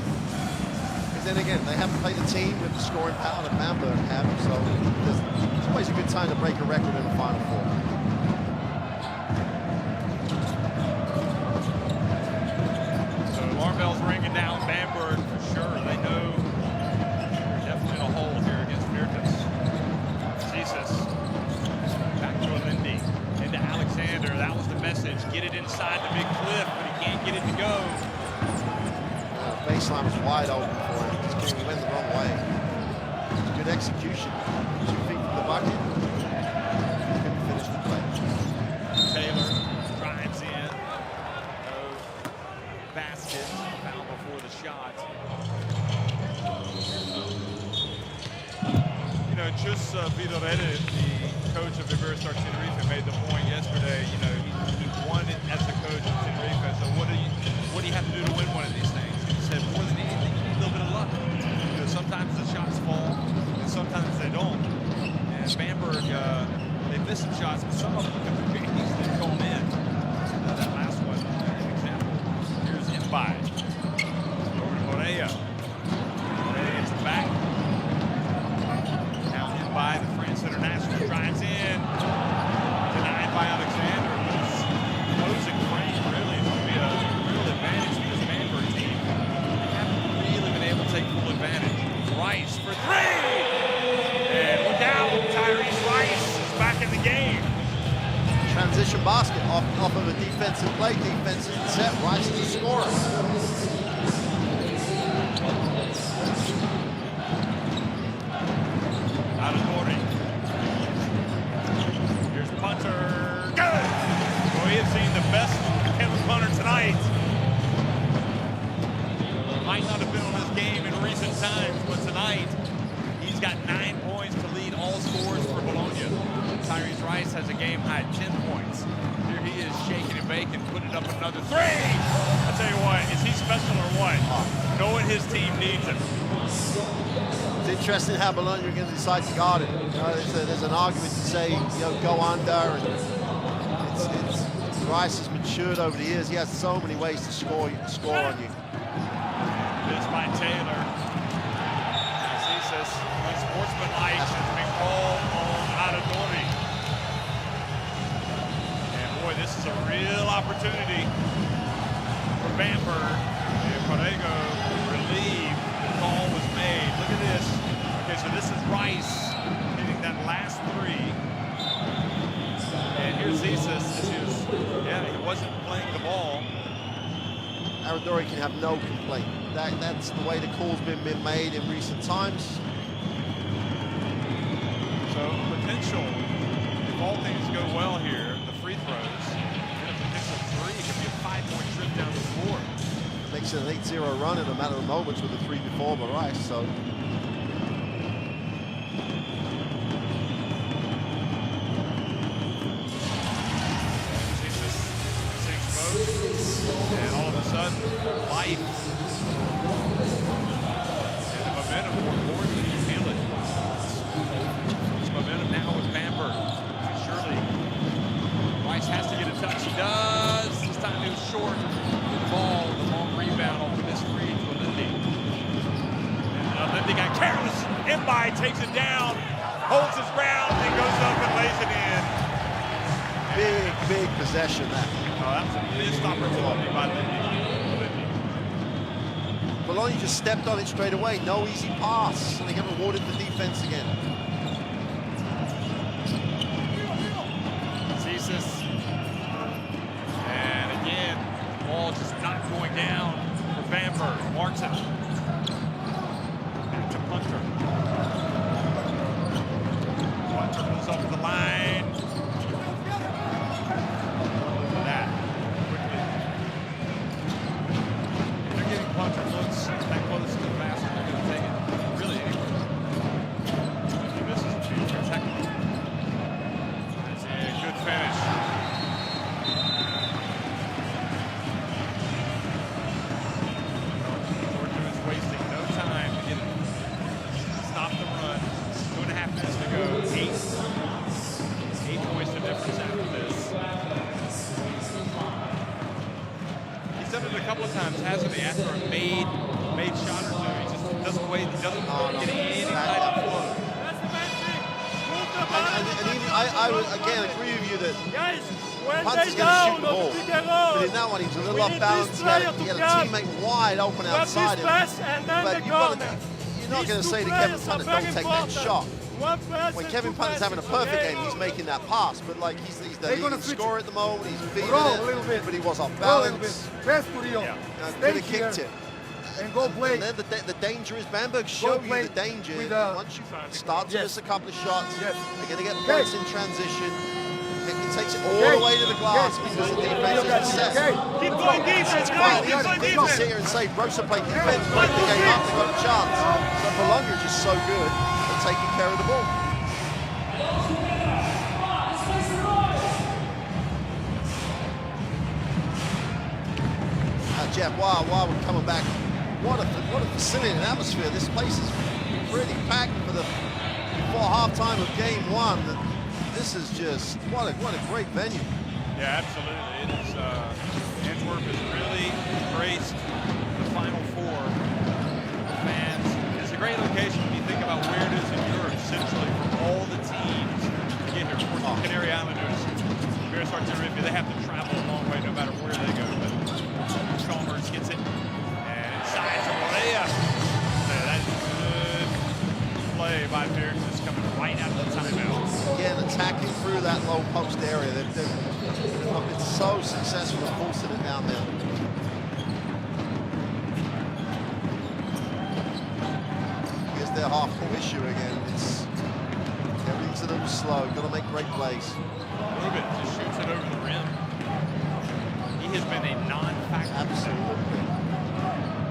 Because then again, they haven't played a team with the scoring power that Bamberg have, so it's always a good time to break a record in the Final Four.
So alarm bells ringing down Bamberg for sure. They know they're definitely in a hole here against Virtus. Jesus. Back to Lindy. Into Alexander. That was the message. Get it inside the big cliff, but he can't get it to go.
Baseline was wide open for him. He went the wrong way. Good execution. 2 feet from the bucket. Couldn't finish the play.
Taylor drives in. No basket. Foul before the shot. You know, just Vidorete, the coach of Iberistar Tenerife, made the point yesterday. You know, he won it as the coach of Tenerife. So what do you have to do to win one of these things? He said more than anything, you need a little bit of luck. You know, sometimes the shots fall, and sometimes they don't. And Bamberg, they missed some shots, but some of them could be easily gone in. That last one
defensive play. Defense is set. Rice is the scorer.
Out of 40. Here's punter. Good! Well, we have seen the best Kevin punter tonight. Might not have been on his game in recent times, but tonight he's got 9 points to lead all scores for Bologna. Tyrese Rice has a game-high 10 points. Here he is shaking and baking, putting up another 3. I tell you what, is he special or what? Knowing his team needs him.
It's interesting how Bologna are going to decide to guard it. You know, there's an argument to say, go under. And Rice has matured over the years. He has so many ways to score on you.
This by Taylor. Cesis, unsportsmanlike, has been called on Adadori. And boy, this is a real opportunity for Bamberg. And Corrego relieved the call was made. Look at this. Okay, so this is Rice hitting that last 3. And here's Cesis. He wasn't playing the ball.
Aradori can have no complaint. That's the way the call's been made in recent times.
So potential, if all things go well here, the free throws, and a potential 3 could be a 5-point trip down the floor.
Makes it an 8-0 run in a matter of moments with a 3 before by Rice. So
and all of a sudden, life and the momentum for Gordon, you feel it. This momentum now with Bamberg. Surely Rice has to get a touch. He does. This time he was short. The ball, the long rebound off of this free to Lindy. And Lindy got careless. Mbai takes it down, holds his ground, and goes up and lays it in.
Big possession that.
Oh, that's a missed opportunity by Lindy.
Bologna just stepped on it straight away. No easy pass. And they get rewarded for defense again.
Cesis. And again, ball just not going down for Bamberg. Martin. Back to Punter. Punter moves up the line. Punter looks that close to the basket, they're going to take it really anywhere. He misses a few technical. That's a good finish. Georgia is wasting no time to get it. Stop the run. 2.5 minutes to go. 8 points the difference after this. He's done it a couple of times, hasn't he? After a made shot or two, he just doesn't wait. He doesn't get any type of flow.
And even I would again agree with you that Punter's going to shoot
down
the ball. But in that one, he was a little off balance. He had a teammate wide open outside him. But you're not going to say to Kevin Punter, don't take that shot. When Kevin Punter's having a perfect game, he's making that pass. But like he's the leading scorer at the moment. He's feeding it, but he was off balance. Could have kicked it.
And go play.
And then the danger is Bamberg show you the danger. Once you start to miss a couple of shots, you're going to get points in transition. He takes it all the way to the glass because the defense isn't set.
Keep playing defense, guys. Keep playing
You can sit here and say Brose played defense, played the game up, they got a chance. But Bologna is just so good at taking care of the ball. Jeff, while we're coming back, what a facility and atmosphere. This place is pretty packed before halftime of game 1. This is just what a great venue.
Yeah, absolutely. It is. Antwerp has really embraced the Final Four. Fans, it's a great location when you think about where it is in Europe, essentially for all the teams to get here. Of course, the Canary Islanders, Bears Tenerife, they have to travel a long way no matter where they go. But Chalmers gets it, and inside to Bologna. That's a good play by Bears, just coming right out of the timeout.
Again, attacking through that low post area. They've been so successful half-court issue again. It's everything's a little slow. Got to make great plays.
Rubin just shoots it over the rim. He has been a non-factor.
Absolutely.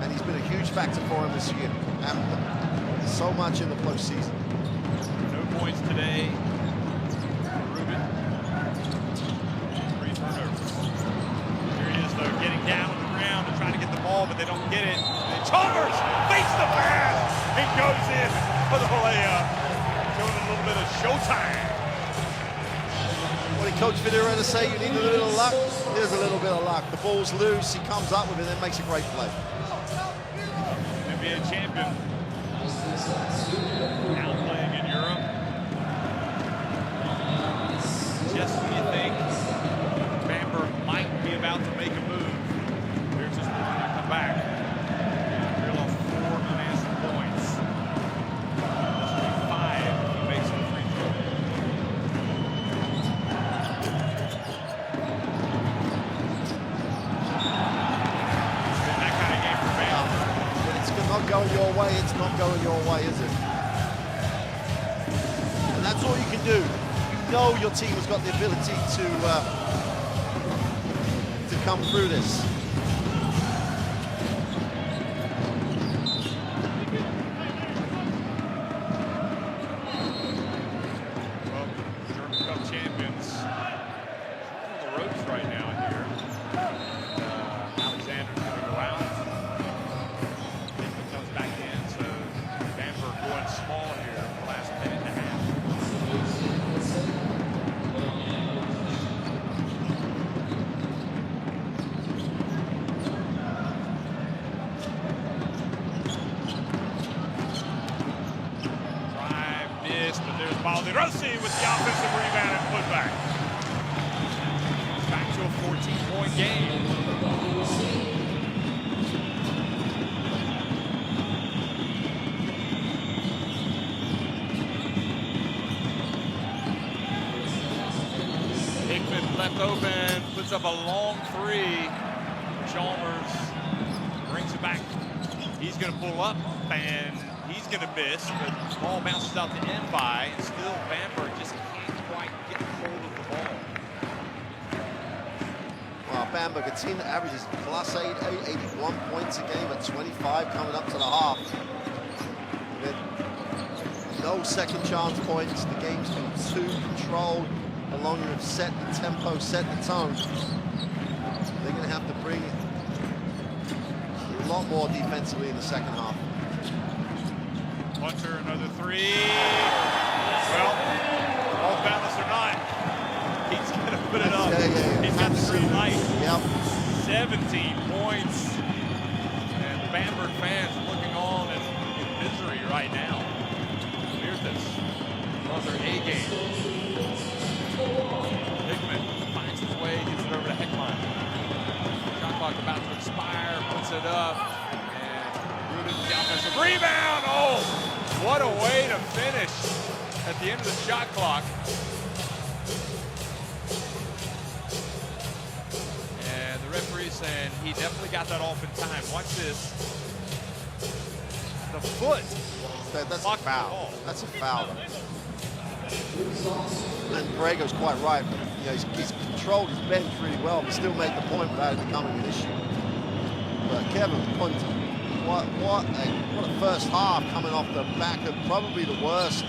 And he's been a huge factor for him this year. And so much in the postseason.
No points today for Rubin. 3 turnovers. Here he is, though, getting down on the ground to try to get the ball, but they don't get it. And Chalmers fakes the pass. He goes in for the layup. Showing a little bit of showtime.
What did Coach Federer say? You need a little luck. Here's a little bit of luck. The ball's loose. He comes up with it and makes a great play.
NBA champion. Now playing in Europe. Just when you think Bamberg might be about to make a move, they're just going to come back. They're lost 4 unanswered points. That's going to be 5 if he makes a free throw. It's been that kind of game for Bamberg.
When it's not going your way, it's not going your way, is it? And that's all you can do. You know your team has got the ability to come through this.
Well, German Cup champions on the ropes right now here. Alexander's going to go out. Hickman comes back in, so Bamberg going small here for the last minute and a half. Drive, miss, but there's Baldi-Rossi with the offensive rebound and putback. Back to a 14-point game. Hickman left open, puts up a long 3. Chalmers brings it back. He's going to pull up, and he's going to miss, but the ball bounces out to Envi, and still Bamberg just can't quite get hold of the ball.
Well, Bamberg, a team that averages +8, 81 points a game at 25 coming up to the half. With no second chance points. The game's been too controlled. Bologna have set the tempo, set the tone. They're going to have to bring a lot more defensively in the second half.
Hunter, another 3. Well, off balance or not, he's going to put it up.
Yeah.
He's got the green light.
Yep.
17 points. And the Bamberg fans are looking on in misery right now. Here's this. On their A game. Hickman finds his way, gets it over to Heckman. Shot clock about to expire, puts it up. And Rubin, the offensive rebound. Oh, what a way to finish at the end of the shot clock. And the referee saying he definitely got that off in time. Watch this. The foot.
That's a
blocked the
foul.
ball.
That's a foul. And Borrego's quite right. You know, he's controlled his bench really well, but still made the point without it becoming an issue. But Kevin Punt, what a first half coming off the back of probably the worst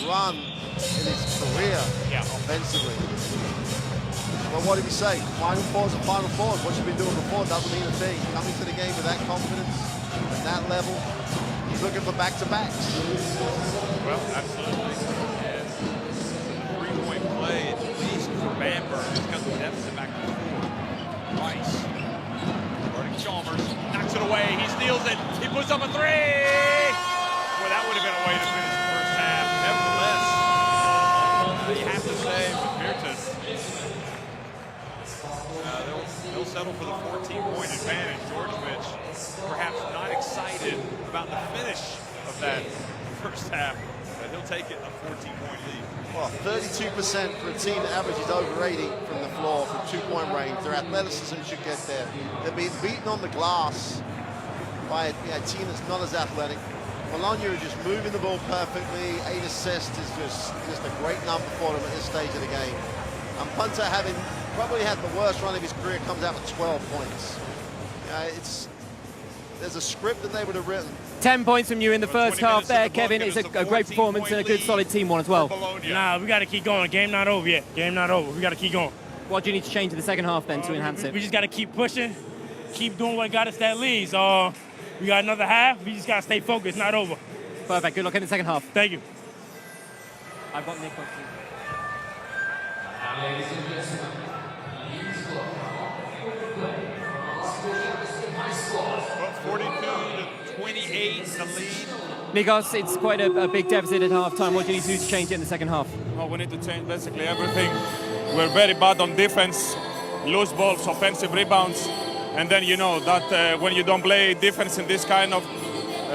run in his career offensively. Well, what did he say? Final fours and final fours. What you've been doing before doesn't mean a thing. Coming to the game with that confidence at that level, he's looking for back-to-backs.
Well, absolutely. And the 3-point play, at least for Bamberg, has cut the deficit back to 4. Rice. Guarding Chalmers. Knocks it away. He steals it. He puts up a 3. Well, that would have been a way to finish the first half. Nevertheless, you have to say with Virtus, they'll settle for the 14-point advantage. Djordjevic perhaps not excited about the finish of that first half, but he'll take it a 14-point lead.
Well, 32% for a team that averages over 80 from the floor from 2-point range. Their athleticism should get there. They're being beaten on the glass by a team that's not as athletic. Bologna are just moving the ball perfectly. 8 assists is just a great number for them at this stage of the game. And Punter, having probably had the worst run of his career, comes out with 12 points. There's a script that they would have written.
10 points from you in the first half there, Kevin. It's a great performance and a good solid team one as well.
Nah, we got to keep going. Game not over yet. Game not over. We got to keep going.
What do you need to change in the second half then to enhance it?
We just got to keep pushing, keep doing what got us that lead. We got another half. We just got to stay focused. Not over.
Perfect. Good luck in the second half.
Thank you.
I've got Nick on.
Ladies and gentlemen, please welcome my squad.
42-28 the lead.
Nikos, it's quite a big deficit at half-time. What do you need to do to change it in the second half?
Oh, we need to change basically everything. We're very bad on defense, loose balls, offensive rebounds, and then you know that when you don't play defense in this kind of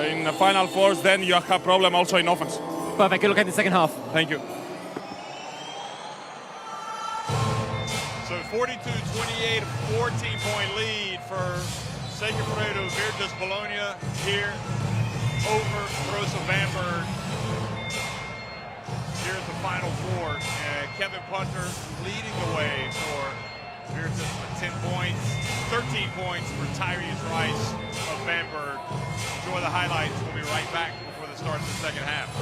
in the final fours, then you have problem also in offense.
Perfect. Good luck in the second half.
Thank you.
So 42-28, 14-point lead for Segafredo Virtus Bologna here over Brose Bamberg. Here's the final four. Kevin Punter leading the way for Virtus with 10 points, 13 points for Tyrese Rice of Bamberg. Enjoy the highlights. We'll be right back before the start of the second half.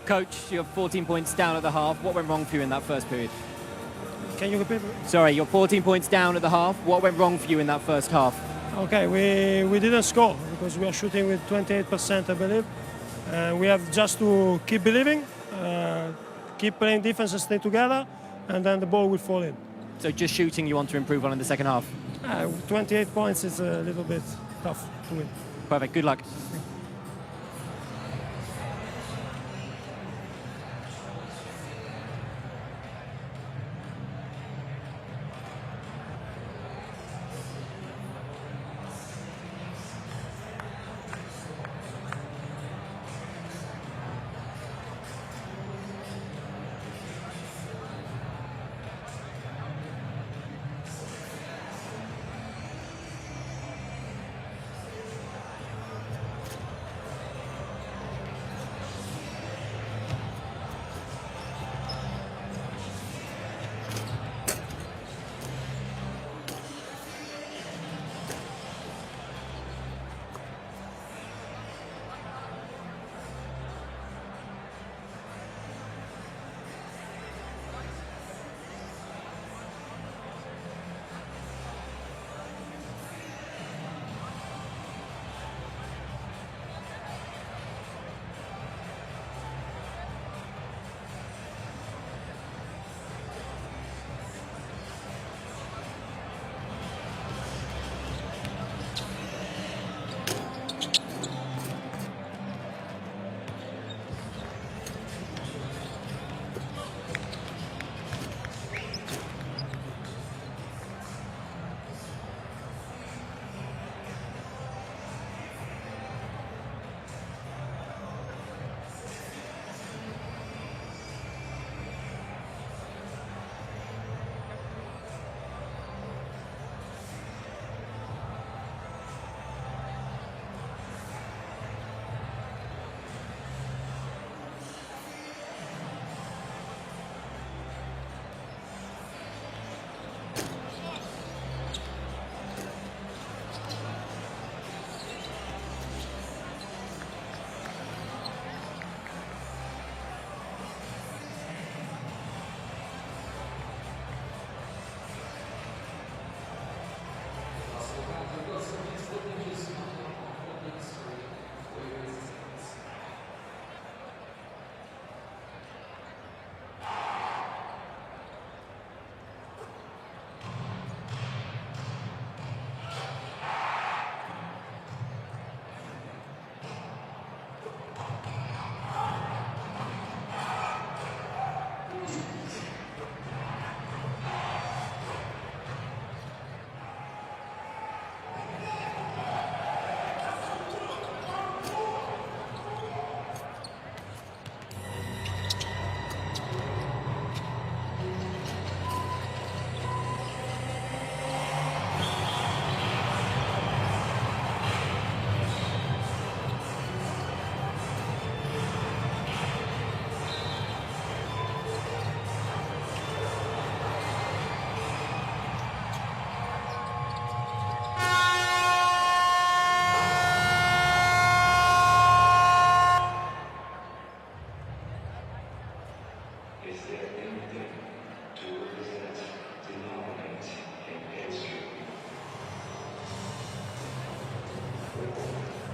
Coach, you're 14 points down at the half. What went wrong for you in that first period?
Can you repeat?
Sorry, you're 14 points down at the half. What went wrong for you in that first half?
Okay, we didn't score because we are shooting with 28%, I believe. We have just to keep believing, keep playing defense and stay together, and then the ball will fall in.
So just shooting you want to improve on in the second half?
28 points is a little bit tough to win.
Perfect, good luck.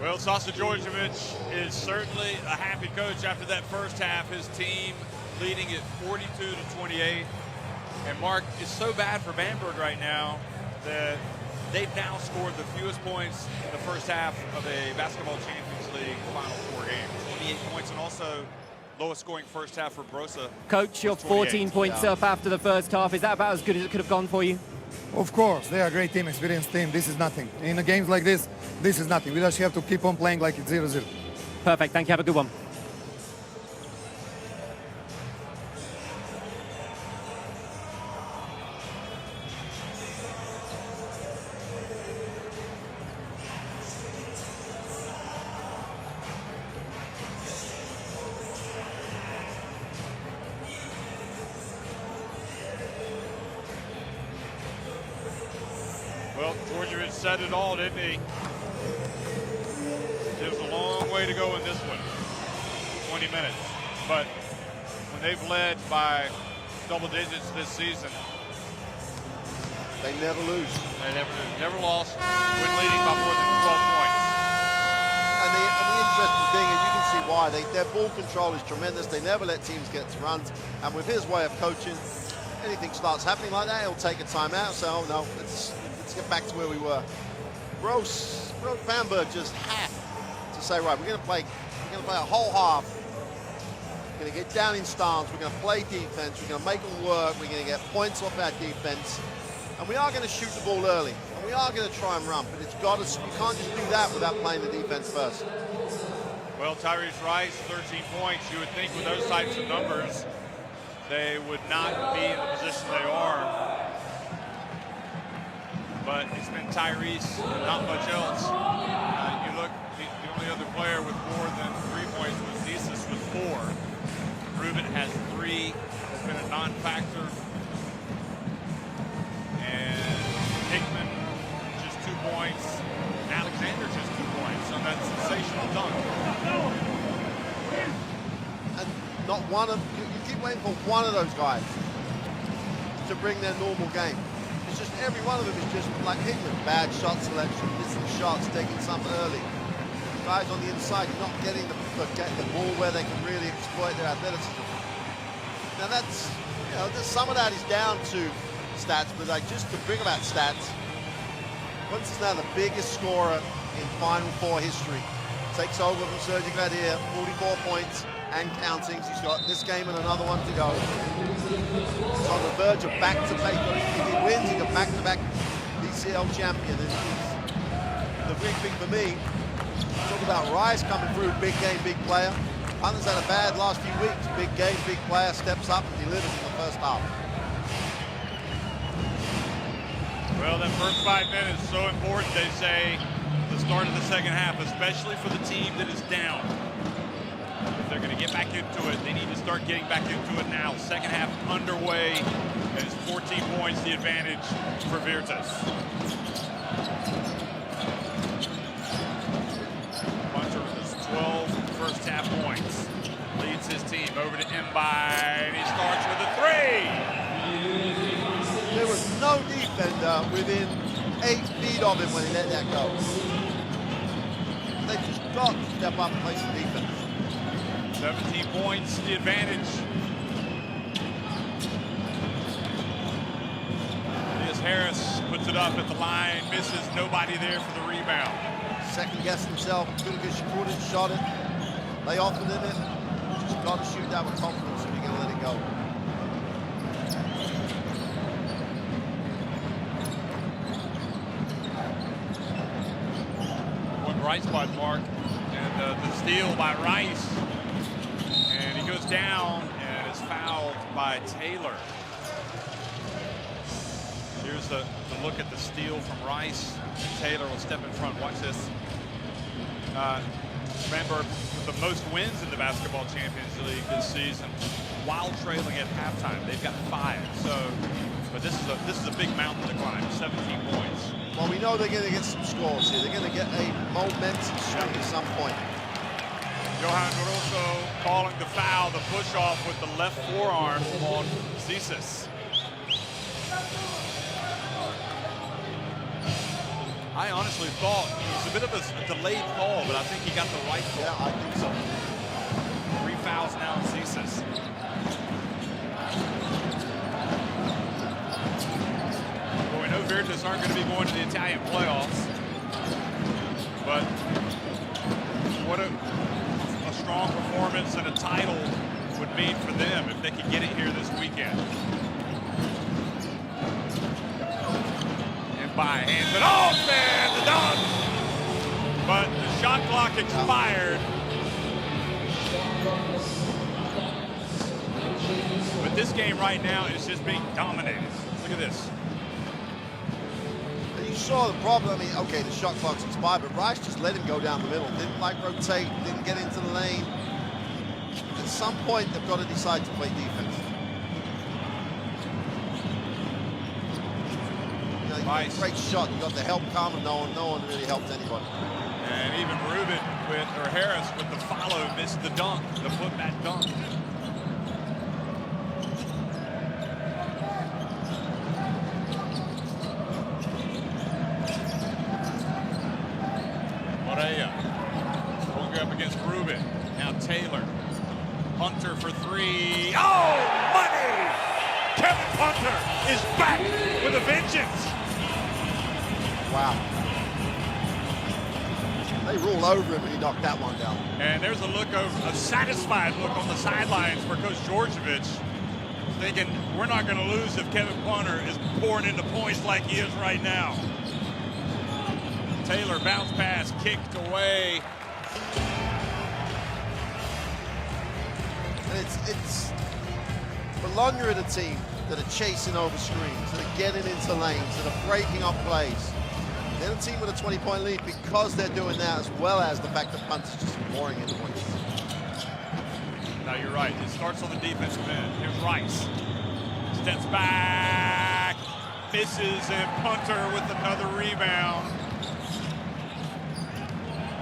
Well, Sasa Djordjevic is certainly a happy coach after that first half. His team leading at 42-28. And Mark, it's so bad for Bamberg right now that they've now scored the fewest points in the first half of a Basketball Champions League Final Four game. 28 points, and also lowest scoring first half for Brose.
Coach, you're 14 points up after the first half. Is that about as good as it could have gone for you?
Of course, they are a great team, experienced team. This is nothing. In a games like this is nothing. We just have to keep on playing like it's 0-0.
Perfect, thank you, have a good one.
Well, Djordjevic said it all, didn't he? There's a long way to go in this one. 20 minutes. but when they've led by double digits this season,
They never lose.
they never lost when leading by more than 12 points.
And the interesting thing, and you can see why, their ball control is tremendous. They never let teams get to runs. And with his way of coaching, anything starts happening like that, he'll take a timeout. So, oh no, let's get back to where we were. Brose Bamberg just had to say, right, we're going to play a whole half. We're going to get down in stance. We're going to play defense. We're going to make them work. We're going to get points off our defense. And we are going to shoot the ball early, and we are going to try and run, but you can't just do that without playing the defense first.
Well, Tyrese Rice, 13 points. You would think with those types of numbers, they would not be in the position they are. But it's been Tyrese and not much else. You look, the only other player with more than 3 points was Thesis with 4. Ruben has 3. Has been a non-factor. And Hickman, just 2 points. Alexander, just 2 points on that sensational dunk.
And not one of, you keep waiting for one of those guys to bring their normal game. It's just every one of them is just like Hickman, bad shot selection, missing shots, taking some early. Guys on the inside not getting the ball where they can really exploit their athleticism. Now that's, some of that is down to stats, but like just to bring about stats, Wentz is now the biggest scorer in Final Four history. Takes over from Serge Gladier, 44 points and counting. He's got this game and another one to go. He's on the verge of back-to-back. If he wins, he's a back-to-back BCL champion. And the big thing for me, talk about Rice coming through, big game, big player. Hunter's had a bad last few weeks. Big game, big player, steps up and delivers in the first half.
Well, that first 5 minutes is so important, they say, the start of the second half, especially for the team that is down. If they're going to get back into it, they need to start getting back into it now. Second half underway, and it's 14 points the advantage for Virtus. Hunter has 12 first half points. Leads his team over to Mbai, and he starts with a 3.
There was no defender within 8 feet of him when he let that go. They just got to step up and play some defense.
17 points, the advantage. Elias Harris puts it up at the line, misses, nobody there for the rebound.
Second guessed himself, couldn't get shooted, shot it. They offered him it. Just got to shoot that with confidence if you're going to let it go.
Right spot mark, and the steal by Rice, and he goes down and is fouled by Taylor. Here's the look at the steal from Rice. Taylor will step in front. Watch this. Bamberg with the most wins in the Basketball Champions League this season, while trailing at halftime. They've got 5. So, but this is a big mountain to climb. 17 points.
Well, we know they're going to get some scores here. They're going to get a momentum swing at some point.
Johan Rosso calling the foul, the push-off with the left forearm on Cesis. I honestly thought it was a bit of a delayed call, but I think he got the right call.
Yeah, I think so.
3 fouls now on Cesis. Well, we know Virtus aren't going to be going to the Italian playoffs, but what a strong performance and a title would mean for them if they could get it here this weekend. And by hands it off, man, the dunk! But the shot clock expired. But this game right now is just being dominated. Look at this.
You saw the problem. I mean, okay, the shot clock's expired, but Rice just let him go down the middle. Didn't rotate, didn't get into the lane. At some point, they've got to decide to play defense. You got a great shot. You got the help come, and no one really helped anybody.
And even Rubin or Harris with the follow missed the dunk, the putback dunk. Morea going up against Rubin. Now Taylor. Punter for three. Oh, money! Kevin Punter is back with a vengeance.
Wow. They roll over him and he knocked that one down.
And there's a satisfied look on the sidelines for Coach Djordjevic, thinking we're not going to lose if Kevin Punter is pouring into points like he is right now. Taylor bounce pass, kicked away.
And it's Bologna are the team that are chasing over screens, that are getting into lanes, that are breaking up plays. They're the team with a 20-point lead because they're doing that, as well as the fact that Punter's just pouring in points.
Now you're right. It starts on the defensive end. Here's Rice. Steps back, misses, and Punter with another rebound.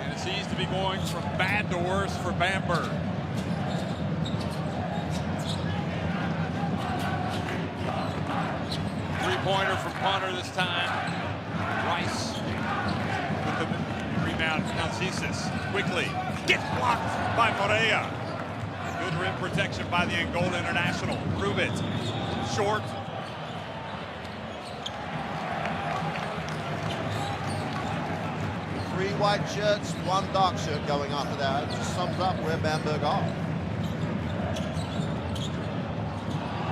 And it seems to be going from bad to worse for Bamberg. Three-pointer from Punter this time. Rice with the rebound. Now quickly gets blocked by Morea. Good rim protection by the Angola international. Rubin short.
Three white shirts, one dark shirt going after that. It just sums up where Bamberg are.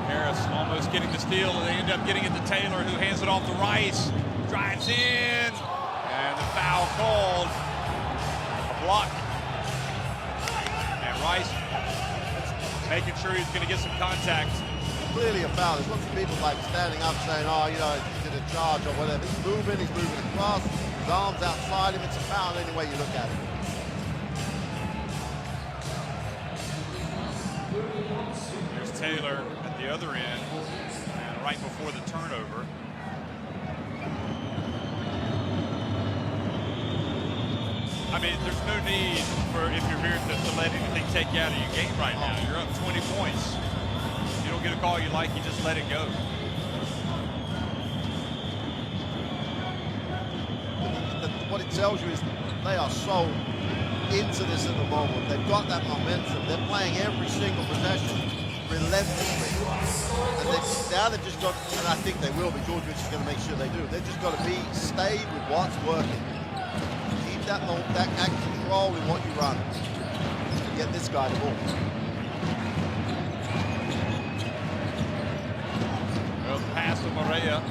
Harris almost getting the steal. They end up getting it to Taylor, who hands it off to Rice. Drives in, and the foul called. A block. And Rice making sure he's going to get some contact.
Clearly a foul. There's lots of people like standing up saying, oh, you know, he's in a charge or whatever. He's moving across, his arms outside him. It's a foul any way you look at it.
There's Taylor at the other end, and right before the turnover. I mean, there's no need for, if you're here, to let anything take you out of your game right now. You're up 20 points. You don't get a call you like, you just let it go.
What it tells you is they are so into this at the moment. They've got that momentum. They're playing every single possession relentlessly. And now they've just got, and I think they will be, Djordjevic is going to make sure they do. They've just got to stay with what's working. Keep that control in what you run. And get this guy the ball.
Well, pass to Morea.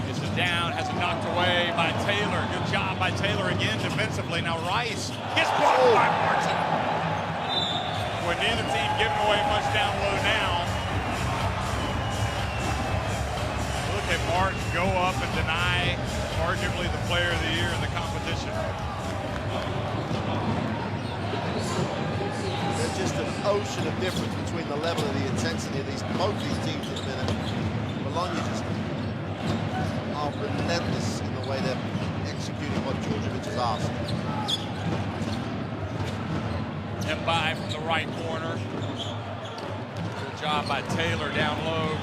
Gets it down, has it knocked away by Taylor. Good job by Taylor again defensively. Now Rice gets blocked by Martin. With neither team giving away much down low now. Look at Martin go up and deny arguably the player of the year in the competition.
There's just an ocean of difference between the level of the intensity of both these teams at the minute. Bologna just are relentless in the way they're executing what Djordjevic has asked.
Step by from the right corner. Good job by Taylor down low.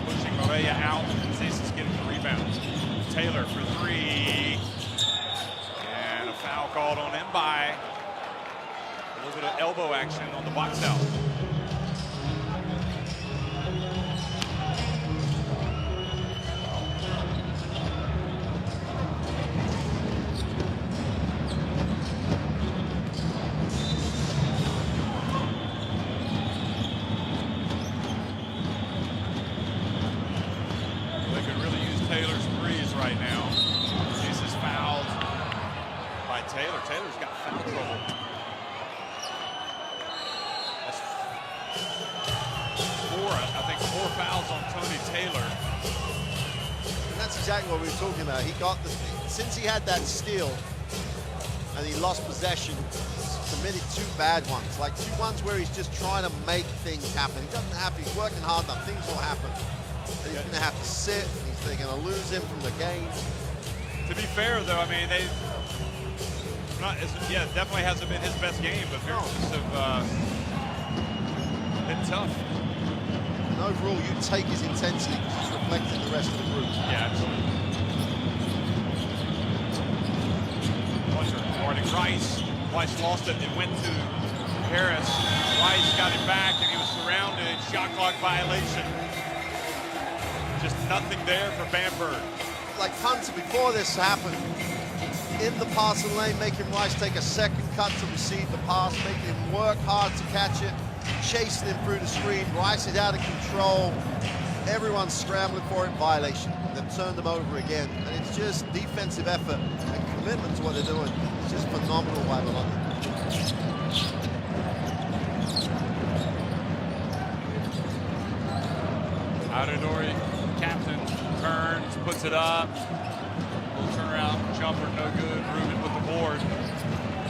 Pushing Morea out. Ceases getting the rebound. Taylor for three. And a foul called on him by a little bit of elbow action on the box out. Taylor's got foul trouble. That's four fouls on Tony Taylor.
And that's exactly what we were talking about. He got since he had that steal and he lost possession, committed two bad ones, like two ones where he's just trying to make things happen. He doesn't have to, he's working hard enough, things will happen. And he's gonna have to sit, they're gonna lose him from the game.
To be fair though, I mean, Yeah, definitely hasn't been his best game, but Virtus have been tough.
And overall, you take his intensity because he's reflecting the rest of the group.
Yeah, absolutely. Punter guarding Rice. Rice lost it. It went to Harris. Rice got it back, and he was surrounded. Shot clock violation. Just nothing there for Bamberg.
Like Punter, before this happened, in the passing lane, making Rice take a second cut to receive the pass, making him work hard to catch it, chasing him through the screen. Rice is out of control. Everyone's scrambling for it. Violation. They've turned them over again. And it's just defensive effort and commitment to what they're doing. It's just phenomenal by Bologna.
Aradori, captain, turns, puts it up. Little turnaround jumper, no good. Rubin with the board.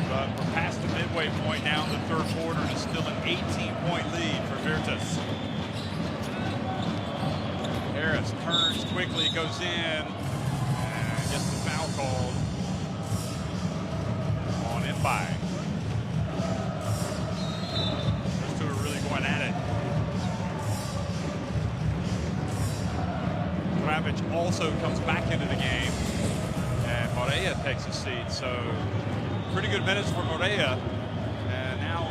But we're past the midway point now in the third quarter. It's still an 18-point lead for Virtus. Harris turns quickly, goes in, and gets the foul called on Mbai. Those two are really going at it. Kravich also comes back into the game, and Morea takes a seat. So pretty good minutes for Morea, and now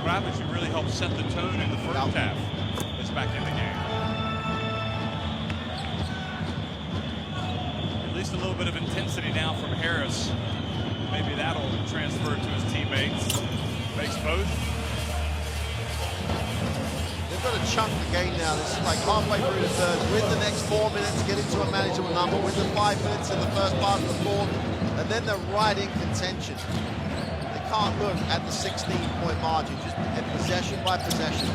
Kravich, who really helped set the tone in the first half, is back in the game. At least a little bit of intensity now from Harris. Maybe that'll transfer to his teammates. Makes both.
They've got to chunk the game now. This is like halfway through the third. Win the next 4 minutes, get into a manageable number. Win the 5 minutes in the first part of the fourth, and then they're right in contention. They can't look at the 16-point margin, just possession by possession.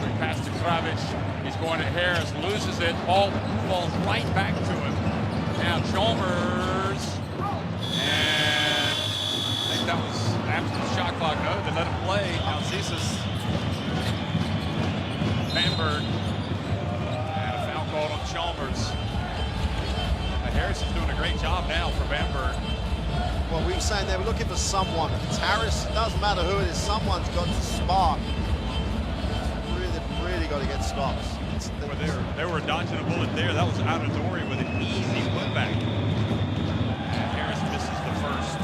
Quick pass to Kravich. He's going at Harris, loses it. Ball falls right back to him. Now Chalmers, and I think that was after the shot clock. No, they let him play. Now Zisas, Bamberg, and a foul called on Chalmers. Harris is doing a great job now for Bamberg.
Well, we were saying they were looking for someone. If it's Harris, it doesn't matter who it is. Someone's got to spark. Really got to get stops.
Well, they were dodging a bullet there. That was Aradori with an easy putback. And Harris misses the first.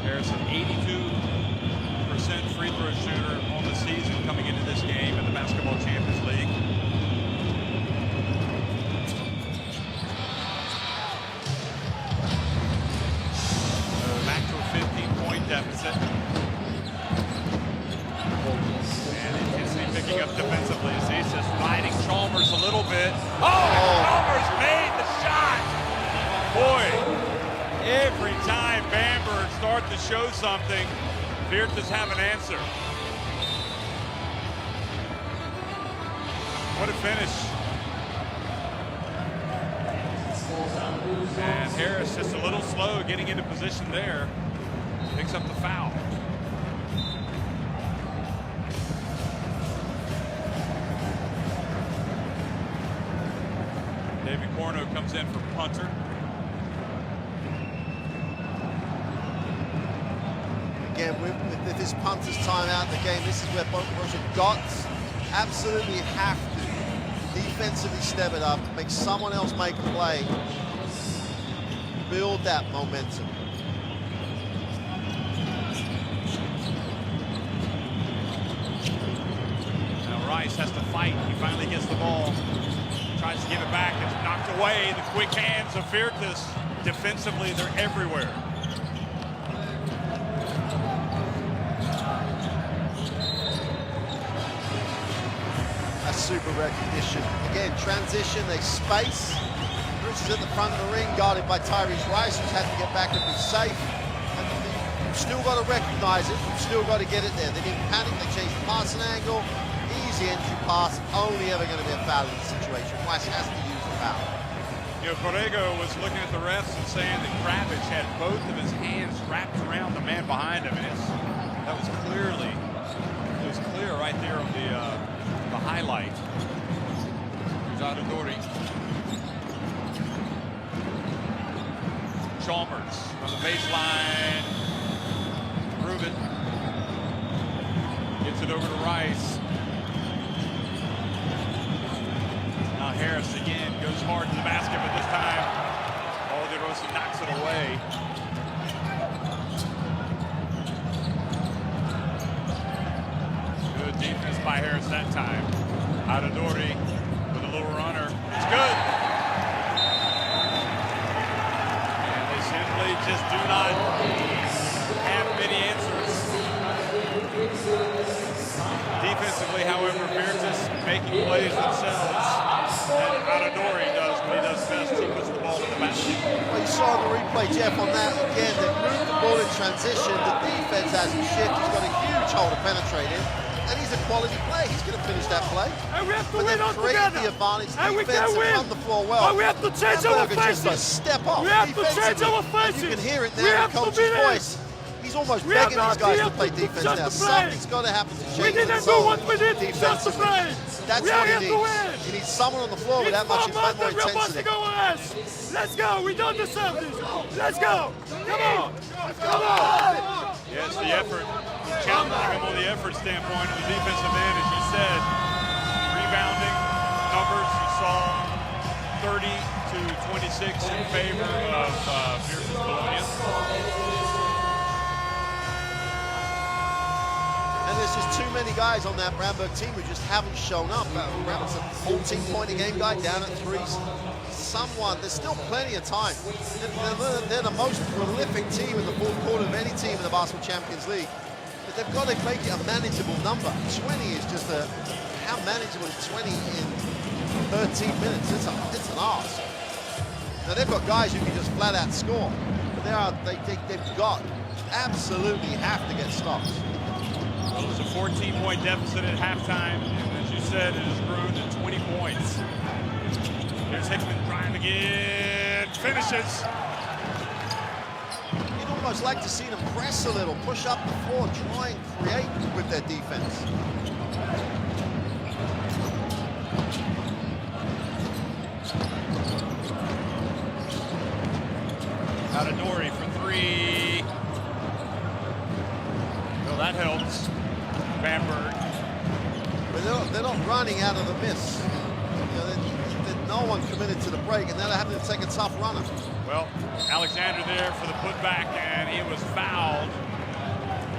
Harris, an 82% free throw shooter on the season coming into this game in the Basketball Champions League. Back to a 15-point deficit. And intensity picking up defensively. Zisas riding Chalmers a little bit. Oh, Chalmers made the shot. Boy, every time Bamberg starts to show something, Virtus have an answer. What a finish. And Harris just a little slow getting into position there. Picks up the foul. David Corno comes in for punter.
Again, with this punter's time out of the game, this is where Bologna absolutely have to defensively step it up, make someone else make a play, build that momentum.
Now Rice has to fight. He finally gets the ball. Tries to give it back. It's knocked away. The quick hands of Virtus. Defensively, they're everywhere.
That's super recognition. Again, transition, they space. Bruce is at the front of the ring, guarded by Tyrese Rice, who's had to get back and be safe. And you've still got to recognize it. You've still got to get it there. They didn't panic. They changed the passing angle. Easy entry pass, only ever going to be a foul in the situation. Rice has to use the foul.
You know, Corrego was looking at the refs and saying that Kravich had both of his hands wrapped around the man behind him, and that was clear right there on the highlight. Here's Aradori. Chalmers from the baseline. Ruben gets it over to Rice. Now Harris again goes hard to the basket, but this time Olderosi knocks it away. Good defense by Harris that time. Adadori with a little runner. It's good. And they simply just do not have many answers. Defensively, however, Virtus making plays themselves. And Adadori does what he does best. He puts the ball in the basket.
Well, you saw the replay, Jeff, on that again. They moved the ball in transition. The defense hasn't shifted. He's got a huge hole to penetrate in. And he's a quality player. He's going to finish that play.
And we have to
But
win
they've
all
created
together.
the advantage.
And we
Defense
can win.
and run the floor well.
But we have to change our
Bamberg just
offenses.
step up.
We have to change
defensively.
our
And
offenses.
you can hear it
We
now in
have to
coach's
be there.
voice. He's almost
We have
begging
no
these guys
idea
to play
to
defense
just
now.
to play.
Something's got to happen to
We
change
didn't
the
do
zone
what we did just to
defensively.
play.
That's
We
what
are
he
here to
needs.
win.
He needs someone on the floor with that much more intensity.
Go on. Let's go. We don't deserve this. Let's go. Come on. Come on.
Yes, the effort. Challenging him on the effort standpoint on the defensive end, as you said. Rebounding numbers, you saw 30 to 26 in favor of Virtus Bologna.
And there's just too many guys on that Bamberg team who just haven't shown up. Bamberg's a 14-point-a-game guy down at threes. There's still plenty of time. They're the most prolific team in the fourth quarter of any team in the Basketball Champions League. But they've got to make it a manageable number. 20 is just how manageable is 20 in 13 minutes? It's an ask. Now they've got guys who can just flat out score, but they've got absolutely have to get stops.
Well, it's a 14-point deficit at halftime, and as you said, it has grown to 20 points. Here's Hickman trying again, finishes.
You'd almost like to see them press a little, push up the floor, try and create with their defense.
Adadori for three. Well, that helps. Bamberg.
But they're not running out of the miss. You know, no one committed to the break, and then they're having to take a tough runner.
Well, Alexander there for the putback, and he was fouled.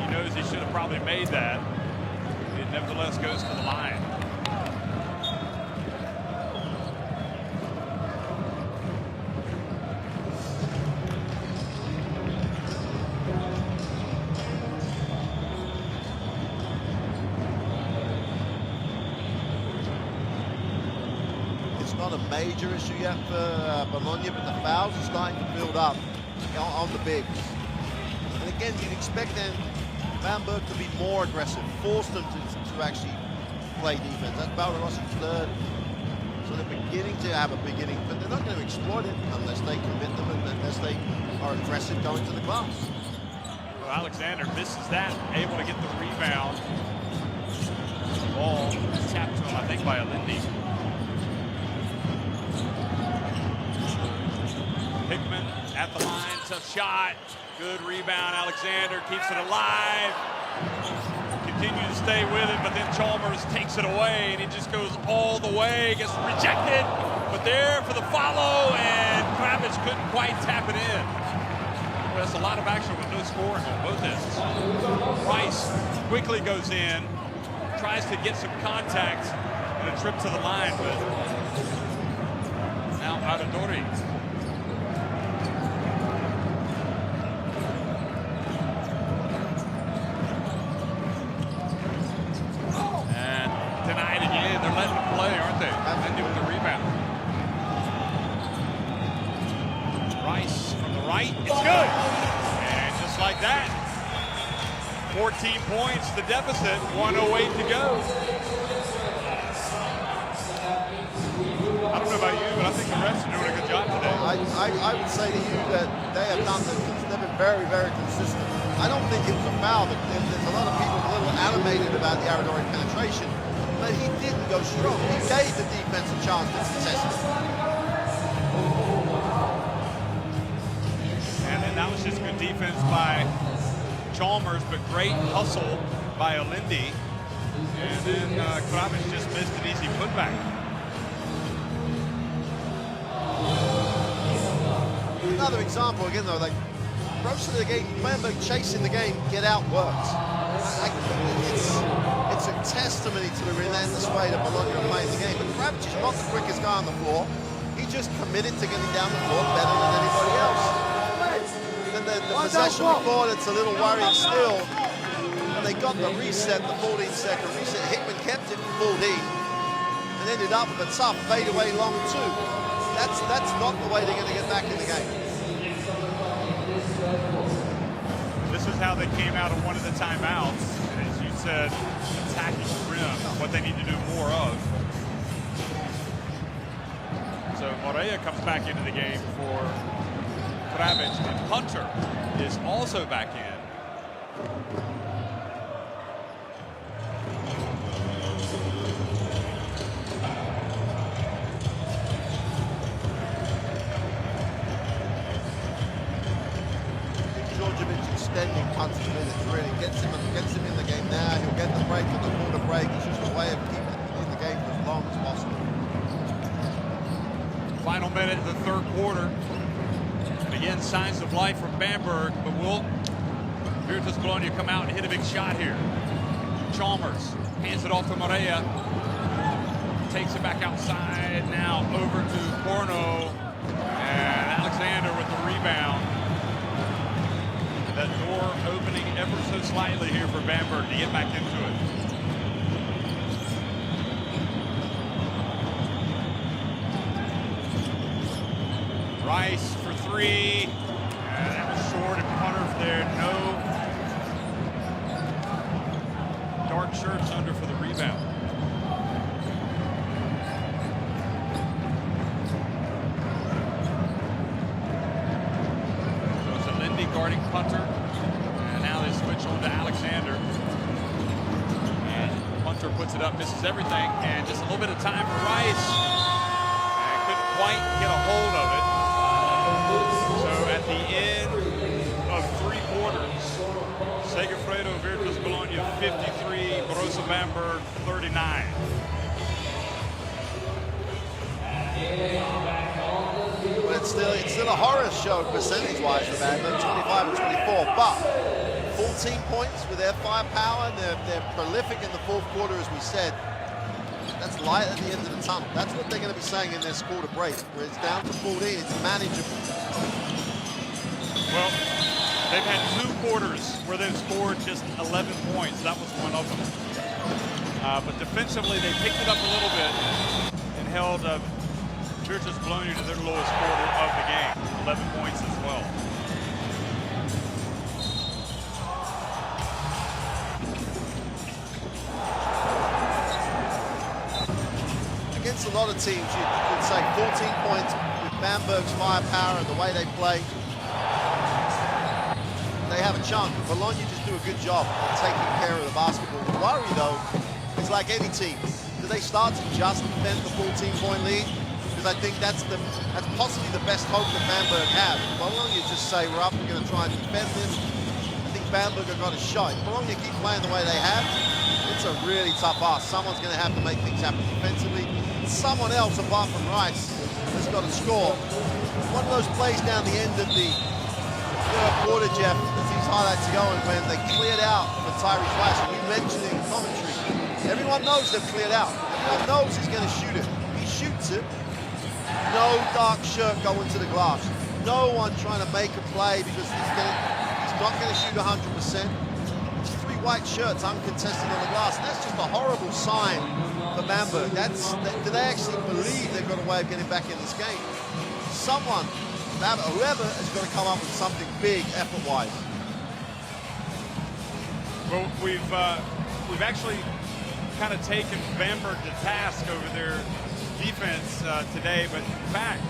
He knows he should have probably made that. It nevertheless goes to the line.
Not a major issue yet for Bologna, but the fouls are starting to build up on the bigs. And again, you'd expect then Bamberg to be more aggressive, force them to actually play defense. That's Balderosi's third. So they're beginning to have a beginning, but they're not going to exploit it unless they commit them and unless they are aggressive going to the glass.
Well, Alexander misses that, able to get the rebound. The ball is tapped to him, I think, by Alindi. Hickman at the line, tough shot. Good rebound, Alexander keeps it alive. Continues to stay with it, but then Chalmers takes it away, and he just goes all the way, gets rejected. But there for the follow, and Kravitz couldn't quite tap it in. Well, that's a lot of action with no scoring on both ends. Rice quickly goes in, tries to get some contact, and a trip to the line, but now Adadori. It's good. And just like that, 14 points, the deficit, 1:08 to go. I don't know about you, but I think the refs are doing a good job today.
I would say to you that they have done this. They've been very, very consistent. I don't think it was a foul, but there's a lot of people a little animated about the Adadori penetration, but he didn't go strong. He gave the defense a chance to contest it.
defense by Chalmers, but great hustle by Alindi. And then Kravic just missed an easy putback.
Another example, again, though, like, most of the game, Bamberg chasing the game, get out works. It's a testimony to the relentless way that Bologna are playing the game. But Kravic is not the quickest guy on the floor. He just committed to getting down the floor better than anybody else. And then the possession before, it's a little worrying still. And they got the reset, the 14-second reset. Hickman kept it for 14 and ended up with a tough fadeaway long two. That's not the way they're going to get back in the game.
This is how they came out of one of the timeouts. And as you said, attacking the rim, what they need to do more of. So Moreira comes back into the game for Kravic, and Hunter is also back in.
Extending Hunter's minutes really gets him in the game now. He'll get the break and the quarter break. It's just a way of keeping it in the game for as long as possible.
Final minute of the third quarter. And again, signs of life from Bamberg, but will Virtus Bologna come out and hit a big shot here? Chalmers hands it off to Moreira. Takes it back outside, now over to Porno. And Alexander with the rebound. That door opening ever so slightly here for Bamberg to get back into it. Rice for three. And that was short and Hunter there. No dark shirts under for the rebound. Guarding Punter, and now they switch on to Alexander, and Punter puts it up, misses everything, and just a little bit of time for Rice, and couldn't quite get a hold of it. So at the end of three quarters, Segafredo Virtus Bologna 53, Brose Bamberg 39.
But it's still a horror show percentage-wise for Bamberg, 25 and 24. But 14 points with their firepower. They're prolific in the fourth quarter, as we said. That's light at the end of the tunnel. That's what they're going to be saying in their quarter break, where it's down to 14. It's manageable.
Well, they've had two quarters where they've scored just 11 points. That was one of them. But defensively, they picked it up a little bit and held Virtus Bologna to their lowest quarter of the game, 11 points as well.
Against a lot of teams, you could say 14 points with Bamberg's firepower and the way they play. They have a chance. Bologna just do a good job of taking care of the basketball. The worry, though, is like any team. Do they start to just defend the 14-point lead? I think that's possibly the best hope that Bamberg have. Bologna just say, we're up, we're going to try and defend this. I think Bamberg have got a shot. If Bologna keep playing the way they have, it's a really tough ask. Someone's going to have to make things happen defensively. Someone else, apart from Rice, has got to score. One of those plays down the end of the third quarter, Jeff, as these highlights are going, when they cleared out for Tyrese Flash, and we mentioned in commentary, everyone knows they've cleared out. Everyone knows he's going to shoot it. He shoots it. No dark shirt going to the glass. No one trying to make a play because he's not going to shoot 100%. Just three white shirts uncontested on the glass. And that's just a horrible sign for Bamberg. Do they actually believe they've got a way of getting back in this game? Someone, whoever, has got to come up with something big effort-wise.
Well, we've actually kind of taken Bamberg to task over their defense today, but in fact,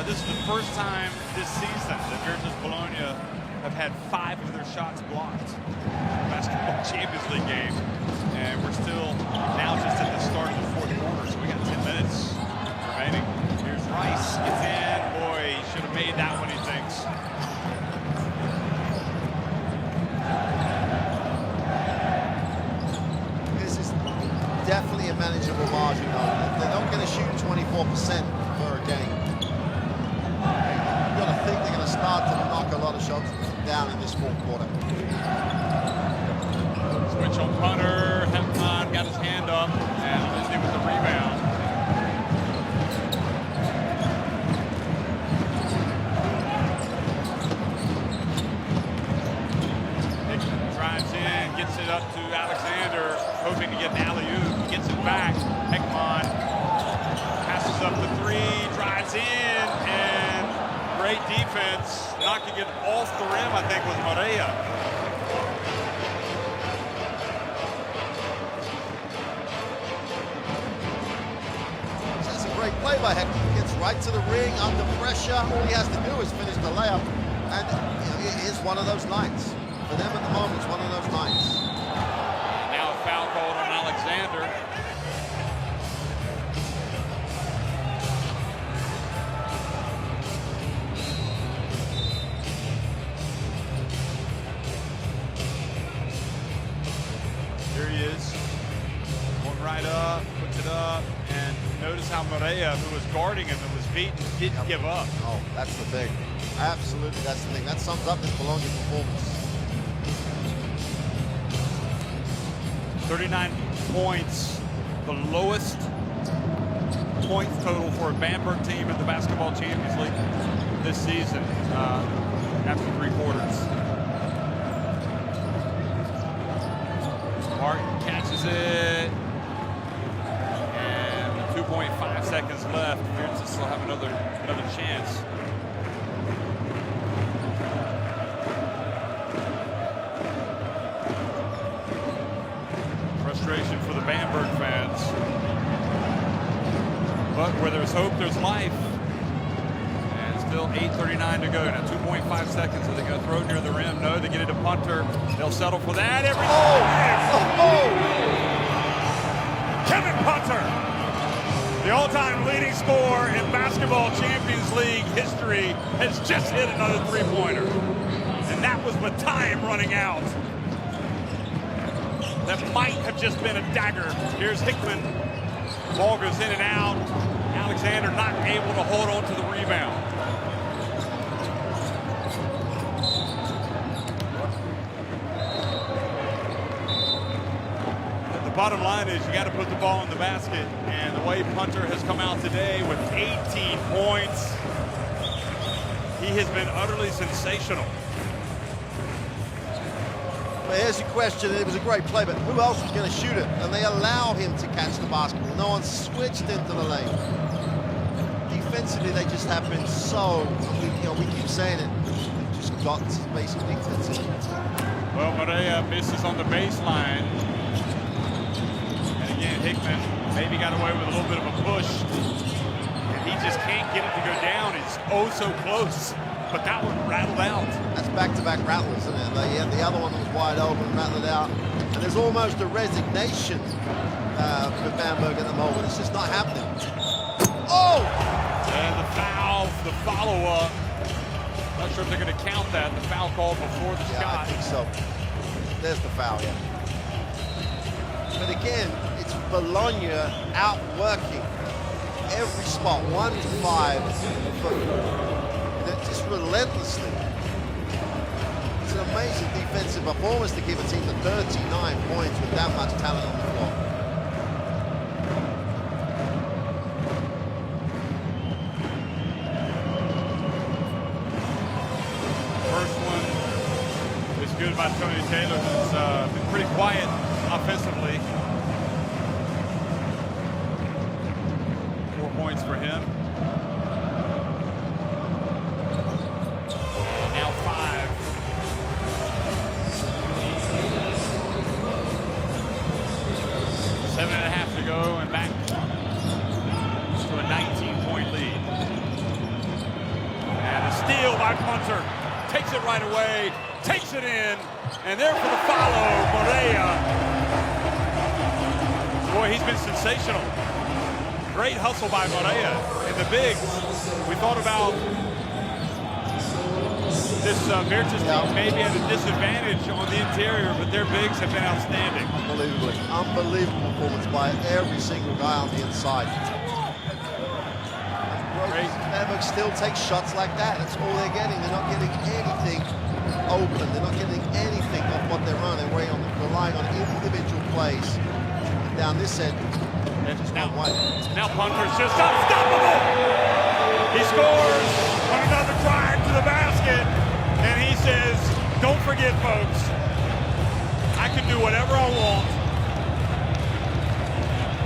this is the first time this season that Virtus Bologna have had 5 of their shots blocked in the Basketball Champions League game, and we're still now just at the start of the fourth quarter, so we got 10 minutes remaining. Here's Rice, gets in, boy, he should have made that one, he thinks.
game. You've got to think they're going to start to knock a lot of shots down in this fourth quarter.
Switch on punter. Hepman got his hand up, and Disney with the rebound. Hickman drives in, gets it up to Alexander, hoping to get an alley-oop. Gets it back. Hekman passes up the three, drives in, and great defense. Knocking it off the rim, I think, was Morea.
That's a great play by Hekman. Gets right to the ring under pressure. All he has to do is finish the layup. And it is one of those nights. For them at the moment, it's one of those nights.
Now a foul called on Alexander. Here he is. Going right up, puts it up, and notice how Morea, who was guarding him and was beaten, didn't give up.
Oh, that's the thing. Absolutely, that's the thing. That sums up this Bologna performance.
39 points, the lowest points total for a Bamberg team in the Basketball Champions League this season after 3 quarters. Martin catches it, and with 2.5 seconds left, Virtus still have another chance. Frustration for the Bamberg fans. But where there's hope, there's life. And still 8:39 to go. Now 2.5 seconds. Are they going to throw it near the rim? No, they get it to punter. They'll settle for that every time. Kevin Punter, the all-time leading scorer in Basketball Champions League history, has just hit another three-pointer. And that was with time running out. That might have just been a dagger. Here's Hickman. Ball goes in and out. Alexander not able to hold on to the rebound. The bottom line is you got to put the ball in the basket. And the way Punter has come out today with 18 points, he has been utterly sensational.
But here's your question. It was a great play, but who else was going to shoot it? And they allow him to catch the basketball. No one switched into the lane. Defensively, they just have been so, we keep saying it, they've just got basically defensive.
Well, Morea misses on the baseline. And again, Hickman maybe got away with a little bit of a push. And he just can't get it to go down. It's oh so close. But that one rattled out. That's
Back-to-back rattles, isn't it? The other one was wide open, rattled out. And there's almost a resignation for Bamberg at the moment. It's just not happening. Oh!
And the foul, the follow-up. Not sure if they're going to count that. The foul call before the shot.
I think so. There's the foul, yeah. But again, it's Bologna outworking every spot, 1 to 5. Just relentlessly. It's an amazing defensive performance to give a team to 39 points with that much talent on the floor.
First one is good by Tony Taylor, who's been pretty quiet offensively. 4 points for him. Now 5. Seven and a half to go, and back to a 19-point lead. And a steal by Punter. Takes it right away, takes it in, and there for the follow, Morea. Boy, he's been sensational. Great hustle by Morea. And the bigs, we thought about this Virtus team maybe at a disadvantage on the interior, but their bigs have been outstanding.
Unbelievable performance by every single guy on the inside. And Bamberg still takes shots like that. That's all they're getting. They're not getting anything open. They're not getting anything off what they're running. They're relying on individual plays. And down this end, just
now,
one way.
Now Punter's just unstoppable. He scores on another drive to the basket, and he says, "Don't forget, folks, I can do whatever I want."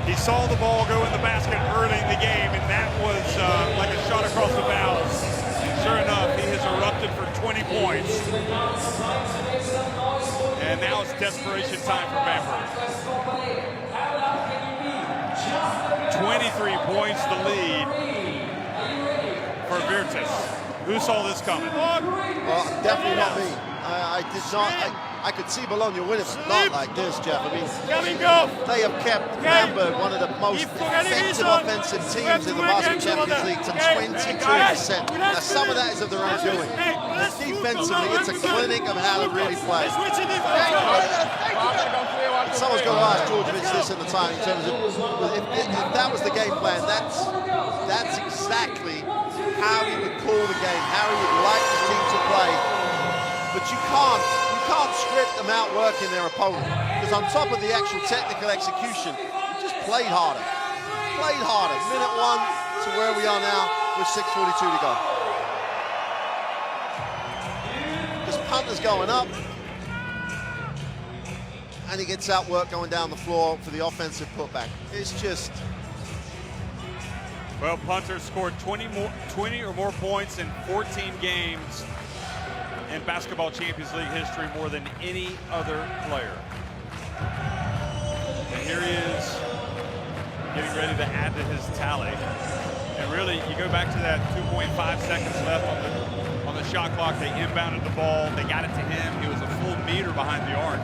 He saw the ball go in the basket early in the game, and that was like a shot across the bow. Sure enough, he has erupted for 20 points. And now it's desperation time for Bamberg. 23 points the lead for Virtus. Who saw this coming?
Well, definitely not me. I did not. I could see Bologna winning, but not like this, Jeff. I mean, they have kept Bamberg one of the most effective offensive teams in the Basketball Champions League to 22%. Now, some of that is of their own doing. But defensively, it's a clinic of how to really play. Someone's got to ask Djordjevic this at the time in terms of if that was the game plan, that's exactly how he would call the game, how he would like his team to play. But you can't script them out working their opponent, because on top of the actual technical execution, you just played harder. Minute one to where we are now with 6:42 to go. This punter's going up, and he gets out work going down the floor for the offensive putback. It's just...
Well, Punter scored 20 or more points in 14 games in Basketball Champions League history, more than any other player. And here he is getting ready to add to his tally. And really, you go back to that 2.5 seconds left on the shot clock. They inbounded the ball. They got it to him. He was a full meter behind the arc,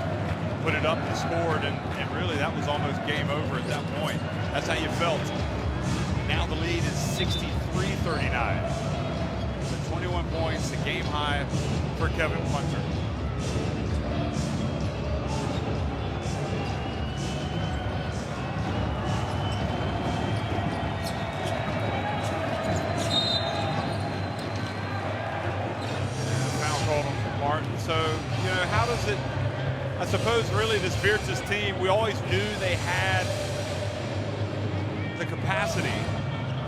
put it up and scored. And really, that was almost game over at that point. That's how you felt. Now the lead is 63-39. 21 points, a game high for Kevin Punter. Foul called on Martin. So, you know, how does it, I suppose really this Virtus team, we always knew they had the capacity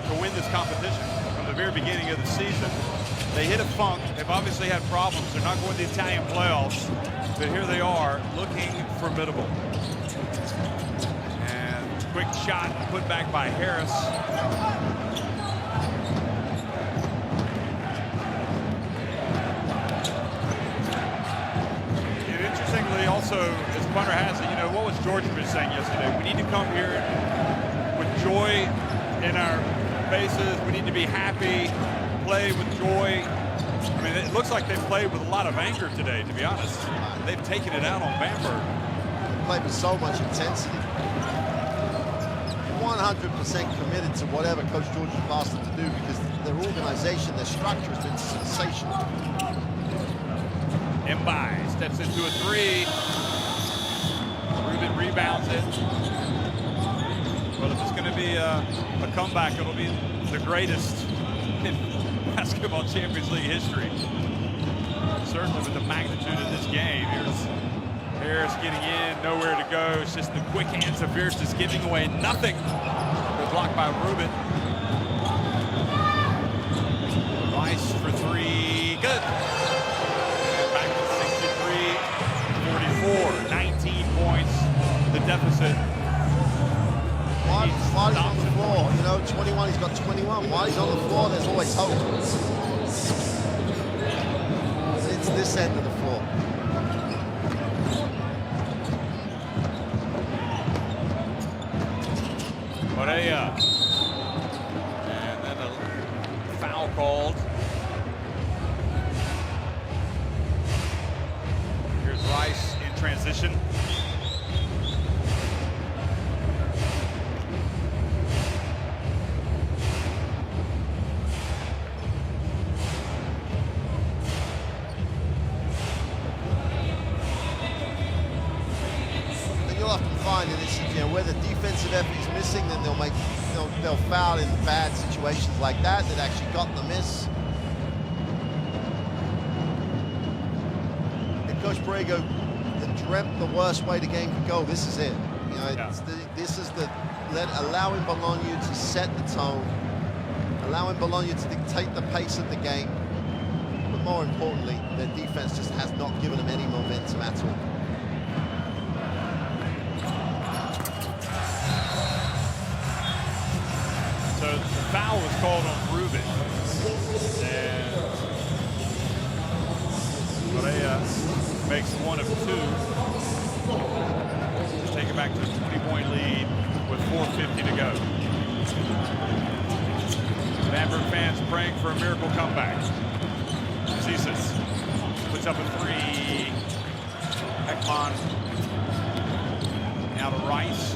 to win this competition from the very beginning of the season. They hit a funk. They've obviously had problems. They're not going to the Italian playoffs, but here they are looking formidable. And quick shot put back by Harris. And interestingly also, as Punter has it, you know, what was Djordjevic saying yesterday? We need to come here with joy in our faces. We need to be happy, play with joy. I mean, it looks like they've played with a lot of anger today, to be honest. They've taken it out on Bamberg.
Played with so much intensity. 100% committed to whatever Coach George has asked them to do, because their organization, their structure has been sensational.
Mbai steps into a three. Rubin rebounds it. Well, if it's going to be a comeback, it'll be the greatest in Basketball Champions League history. Certainly with the magnitude of this game. Here's Harris getting in, nowhere to go. It's just the quick hands of Virtus giving away nothing. They're blocked by Rubin. Rice for three, good. And back to 63-44, 19 points, the deficit.
While he's on the floor, you know, 21, he's got 21. While he's on the floor, there's always hope. It's this end of the floor.
Correa. And then a foul called. Here's Rice in transition.
And you'll often find in this, you know, where the defensive effort is missing, then they'll make they'll foul in bad situations like that actually got the miss. And Coach Borrego had dreamt the worst way the game could go. This is it. You know, this is allowing Bologna to set the tone, allowing Bologna to dictate the pace of the game. But more importantly, their defense just has not given them any momentum at all.
So the foul was called on Ruben. And Correa makes one of two to take it back to a 20-point lead with 4:50 to go. Bamberg fans praying for a miracle comeback. Cesis puts up a three. Ekman now to Rice.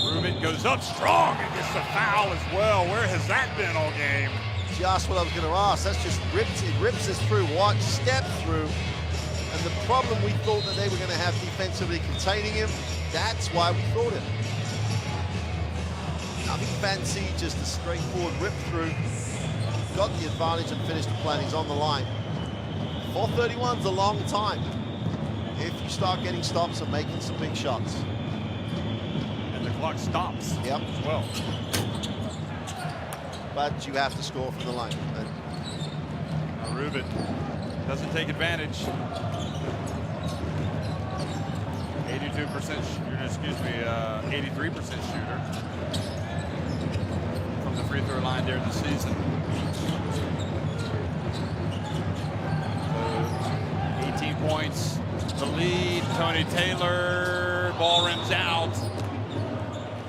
Ruben goes up strong and gets a foul as well. Where has that been all game?
Just what I was going to ask. That's just rips us through. Watch, step through. And the problem we thought that they were going to have defensively containing him, that's why we thought it. Nothing fancy, just a straightforward rip through. Got the advantage and finished the play. He's on the line. 4:31's a long time if you start getting stops and making some big shots.
And the clock stops
Yep.
as well.
But you have to score from the line.
Ruben doesn't take advantage. 82% shooter, 83% shooter from the free throw line there this season. So 18 points, the lead. Tony Taylor, ball rims out.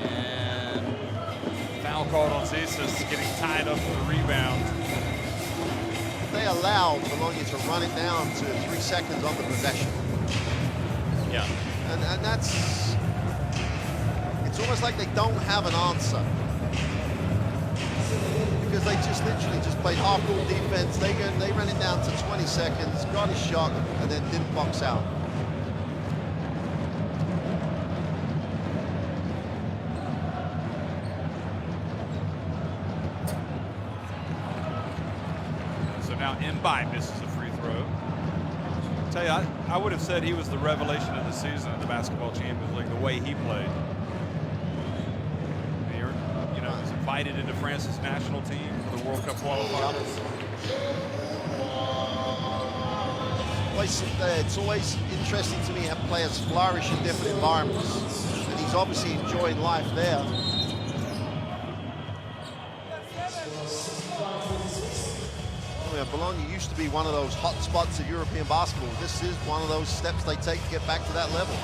And foul called on Cesis, getting tied up for the rebound.
They allowed Bologna to run it down to 3 seconds on the possession.
Yeah.
And that's, it's almost like they don't have an answer. Because they just literally just played half-court defense. They ran it down to 20 seconds, got a shot, and then didn't box out.
So now Mbai misses a free throw. I tell you, I would have said he was the revelation of the season in the Basketball Champions League, the way he played. You know, was invited into France's national team for the World Cup qualifiers.
It's always interesting to me how players flourish in different environments. And he's obviously enjoying life there. Bologna used to be one of those hot spots of European basketball. This is one of those steps they take to get back to that level.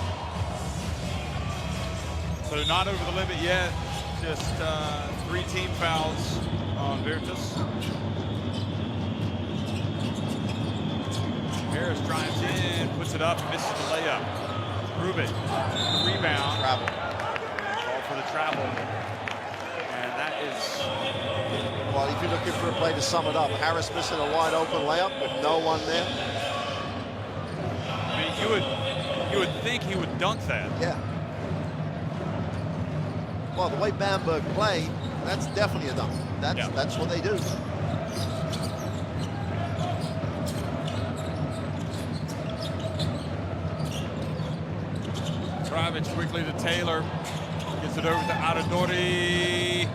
So not over the limit yet. Just 3 team fouls on Virtus. Harris drives in, puts it up, and misses the layup. Ruben, the rebound.
Travel.
Call for the travel. And that is...
Well, if you're looking for a play to sum it up, Harris missing a wide open layup with no one there.
I mean, you would think he would dunk that.
Yeah. Well, the way Bamberg played, that's definitely a dunk. That's what they do.
Kravitz quickly to Taylor. Gets it over to Aradori.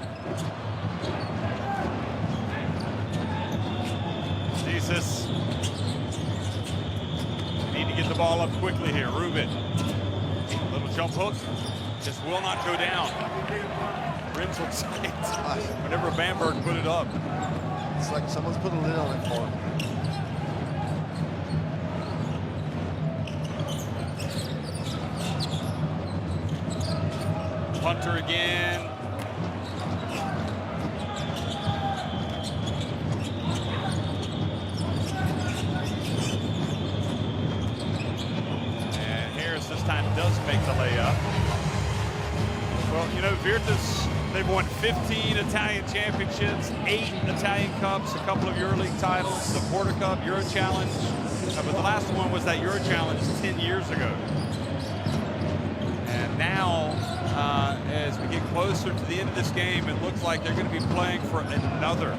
Cesis. Need to get the ball up quickly here. Ruben. Little jump hook. Just will not go down. Rims on sight. Whenever Bamberg put it up.
It's like someone's put a lid on it for him.
Hunter again. And Harris this time does make the layup. Well, you know, Virtus, they've won 15 Italian championships, 8 Italian Cups, a couple of EuroLeague titles, the Porter Cup, Euro Challenge. But the last one was that Euro Challenge 10 years ago. And now, as we get closer to the end of this game, it looks like they're going to be playing for another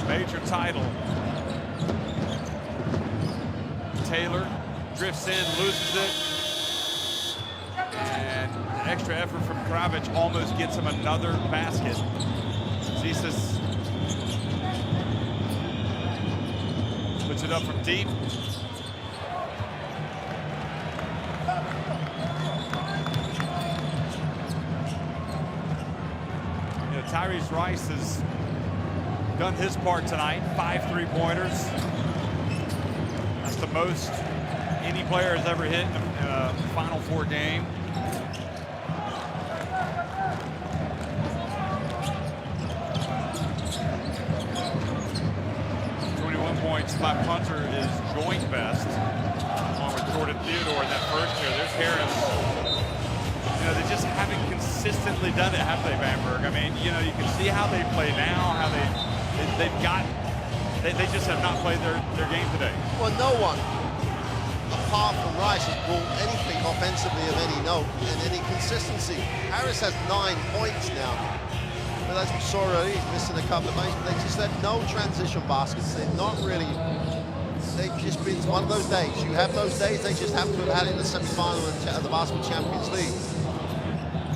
major title. Taylor drifts in, loses it, and an extra effort from Kravic almost gets him another basket. Zisas puts it up from deep. Tyrese Rice has done his part tonight, 5 3-pointers. That's the most any player has ever hit in a Final Four game. Points by Punter is joint best, along with Jordan Theodore in that first year. There's Harris. You know, they just haven't consistently done it, have they, Bamberg? I mean, you know, you can see how they play now, how they just have not played their game today.
Well, no one, apart from Rice, has brought anything offensively of any note and any consistency. Harris has 9 points now. But as we saw already, he's missing a couple of games. They just had no transition baskets. They're not really, they've just been one of those days. You have those days, they just have to have had it in the semi-final of the Basketball Champions League.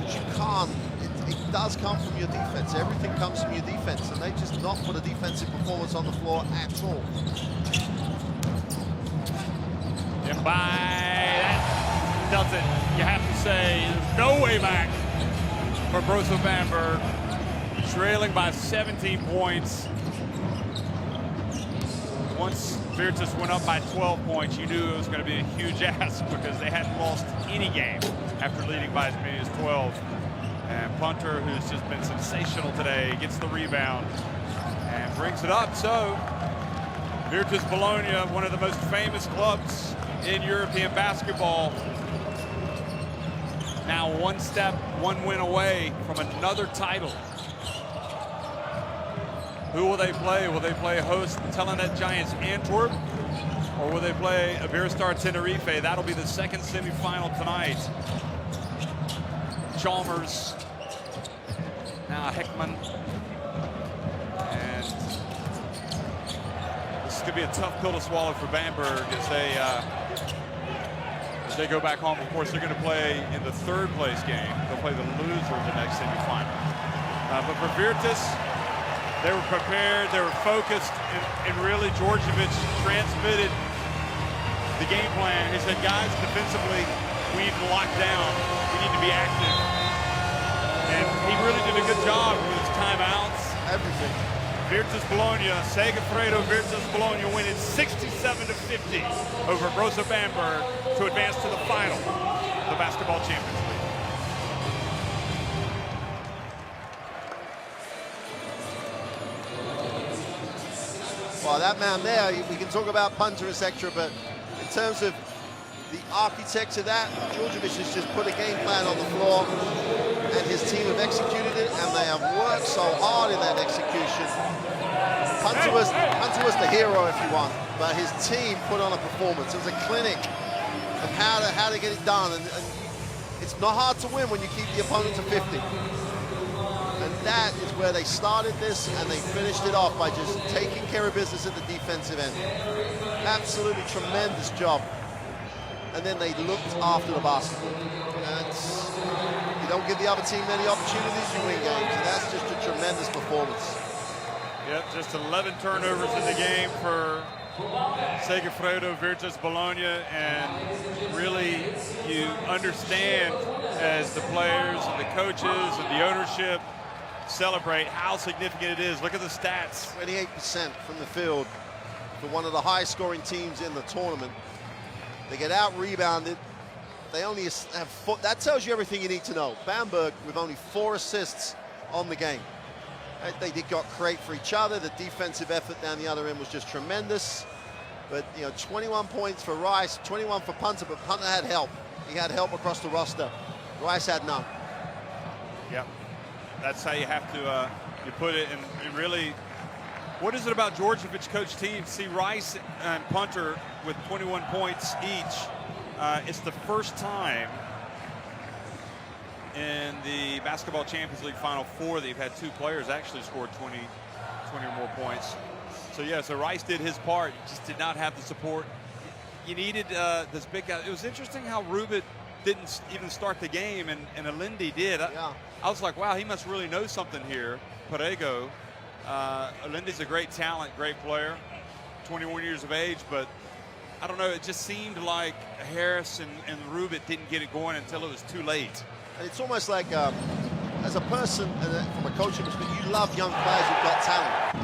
But you can't, it does come from your defense. Everything comes from your defense. And they've just not put a defensive performance on the floor at all.
And by that does it. You have to say, there's no way back for Brose Bamberg. Trailing by 17 points. Once Virtus went up by 12 points, you knew it was going to be a huge ask because they hadn't lost any game after leading by as many as 12. And Punter, who's just been sensational today, gets the rebound and brings it up. So Virtus Bologna, one of the most famous clubs in European basketball, now one win away from another title. Who will they play? Will they play host Telenet Giants Antwerp, or will they play Iberostar Tenerife? That'll be the second semifinal tonight. Chalmers, now Heckman, and this is going to be a tough pill to swallow for Bamberg as they go back home. Of course, they're going to play in the third place game. They'll play the loser of the next semifinal. But for Virtus, they were prepared, they were focused, and really Djordjevic transmitted the game plan. He said, guys, defensively, we need to lock down. We need to be active. And he really did a good job with his timeouts.
Everything.
Virtus Bologna, Segafredo Virtus Bologna winning 67-50 over Brose Bamberg to advance to the final of the Basketball Champions League.
Well, that man there, we can talk about Punter, etc., but in terms of the architects of that, Djordjevic has just put a game plan on the floor, and his team have executed it, and they have worked so hard in that execution. Punter was the hero, if you want, but his team put on a performance. It was a clinic of how to get it done, and it's not hard to win when you keep the opponent to 50. And that is where they started this, and they finished it off by just taking care of business at the defensive end. Absolutely tremendous job. And then they looked after the basketball. And you don't give the other team many opportunities, you win games. And that's just a tremendous performance.
Yep, just 11 turnovers in the game for Segafredo Virtus Bologna, and really you understand as the players and the coaches and the ownership celebrate how significant it is. Look at the stats.
28% from the field for one of the highest scoring teams in the tournament. They get out-rebounded. They only have four. That tells you everything you need to know. Bamberg with only 4 assists on the game. They did got create for each other. The defensive effort down the other end was just tremendous. But, you know, 21 points for Rice, 21 for Punter, but Punter had help. He had help across the roster. Rice had none.
Yep. That's how you have to you put it. And it really, what is it about Djordjevic coach team? See Rice and Punter with 21 points each. It's the first time in the Basketball Champions League Final Four that you've had 2 players actually score 20 or more points. So yeah, so Rice did his part, just did not have the support. You needed this big guy. It was interesting how Rubit didn't even start the game, and Alindi did.
Yeah.
I was like, wow, he must really know something here. Perego. Alindi's a great talent, great player, 21 years of age, but I don't know, it just seemed like Harris and Rubit didn't get it going until it was too late.
And it's almost like, as a person and from a coaching perspective, you love young players who've got talent.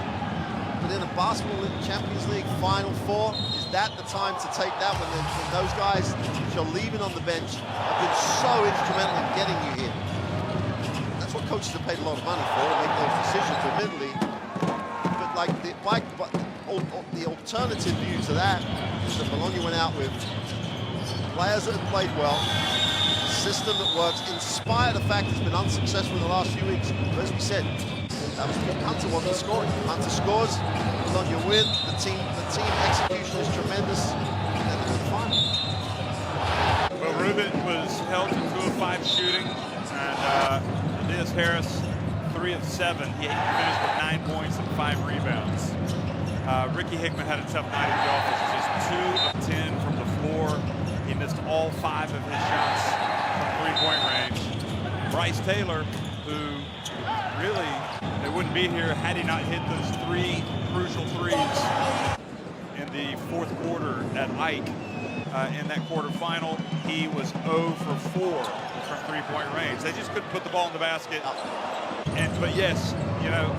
But in a Basketball Champions League Final Four, is that the time to take that when those guys that you're leaving on the bench have been so instrumental in getting you here? That's what coaches are paid a lot of money for, to make those decisions, admittedly. But like the alternative view to that is that Bologna went out with players that have played well, a system that works, in spite of the fact it's been unsuccessful in the last few weeks. But as we said, that was what Hunter wasn't scoring. Hunter scores, Bologna win. The team execution is tremendous, and then the final.
Well, Rubin was held to 2 of 5 shooting, and Elias Harris 3 of 7. He finished with 9 points and 5 rebounds. Ricky Hickman had a tough night at the office, just 2 of 10 from the floor. He missed all 5 of his shots from 3-point range. Bryce Taylor, who really, they wouldn't be here had he not hit those 3 crucial threes in the 4th quarter at Ike. In that quarterfinal, he was 0 for 4 from 3-point range. They just couldn't put the ball in the basket. But yes, you know,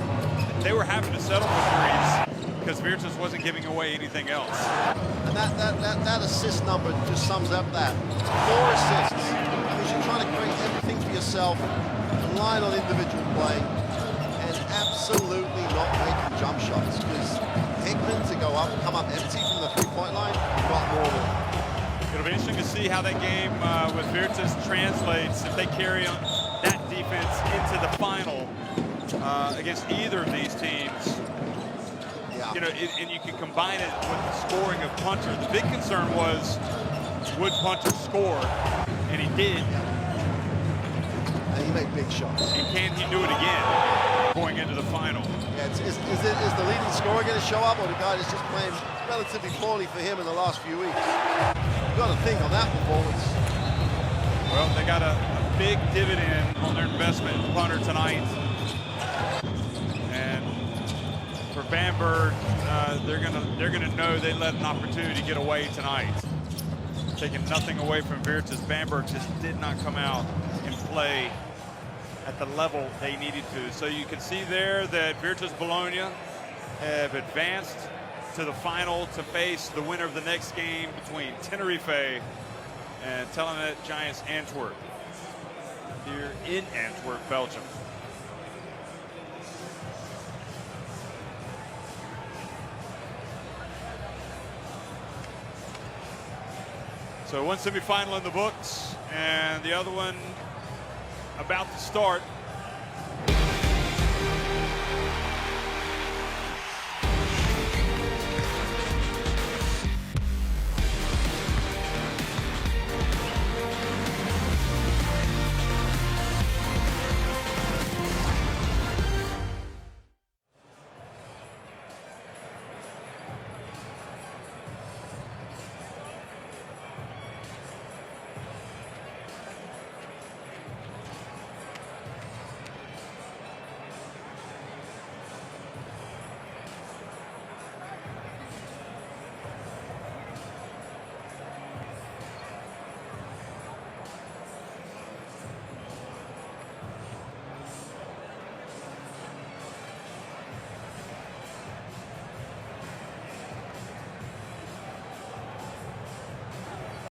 they were having to settle for threes because Virtus wasn't giving away anything else.
And that assist number just sums up that. 4 assists, because you're trying to create everything for yourself, relying on individual play, and absolutely not making jump shots. Because Hickman to go up, come up empty from the 3-point line, not normal.
It'll be interesting to see how that game with Virtus translates if they carry on that defense into the final against either of these teams.
Yeah.
You know, and you can combine it with the scoring of Punter. The big concern was, would Punter score? And he did.
And he made big shots.
And can he do it again going into the final?
Yeah, is the leading scorer going to show up, or the guy that's just playing relatively poorly for him in the last few weeks? You've got to think on that performance.
Well, they got a big dividend on their investment in Punter tonight. And for Bamberg, they're gonna know they let an opportunity get away tonight. Taking nothing away from Virtus, Bamberg just did not come out and play at the level they needed to. So you can see there that Virtus Bologna have advanced to the final to face the winner of the next game between Tenerife and Telenet Giants Antwerp here in Antwerp, Belgium. So one semifinal in the books and the other one about to start.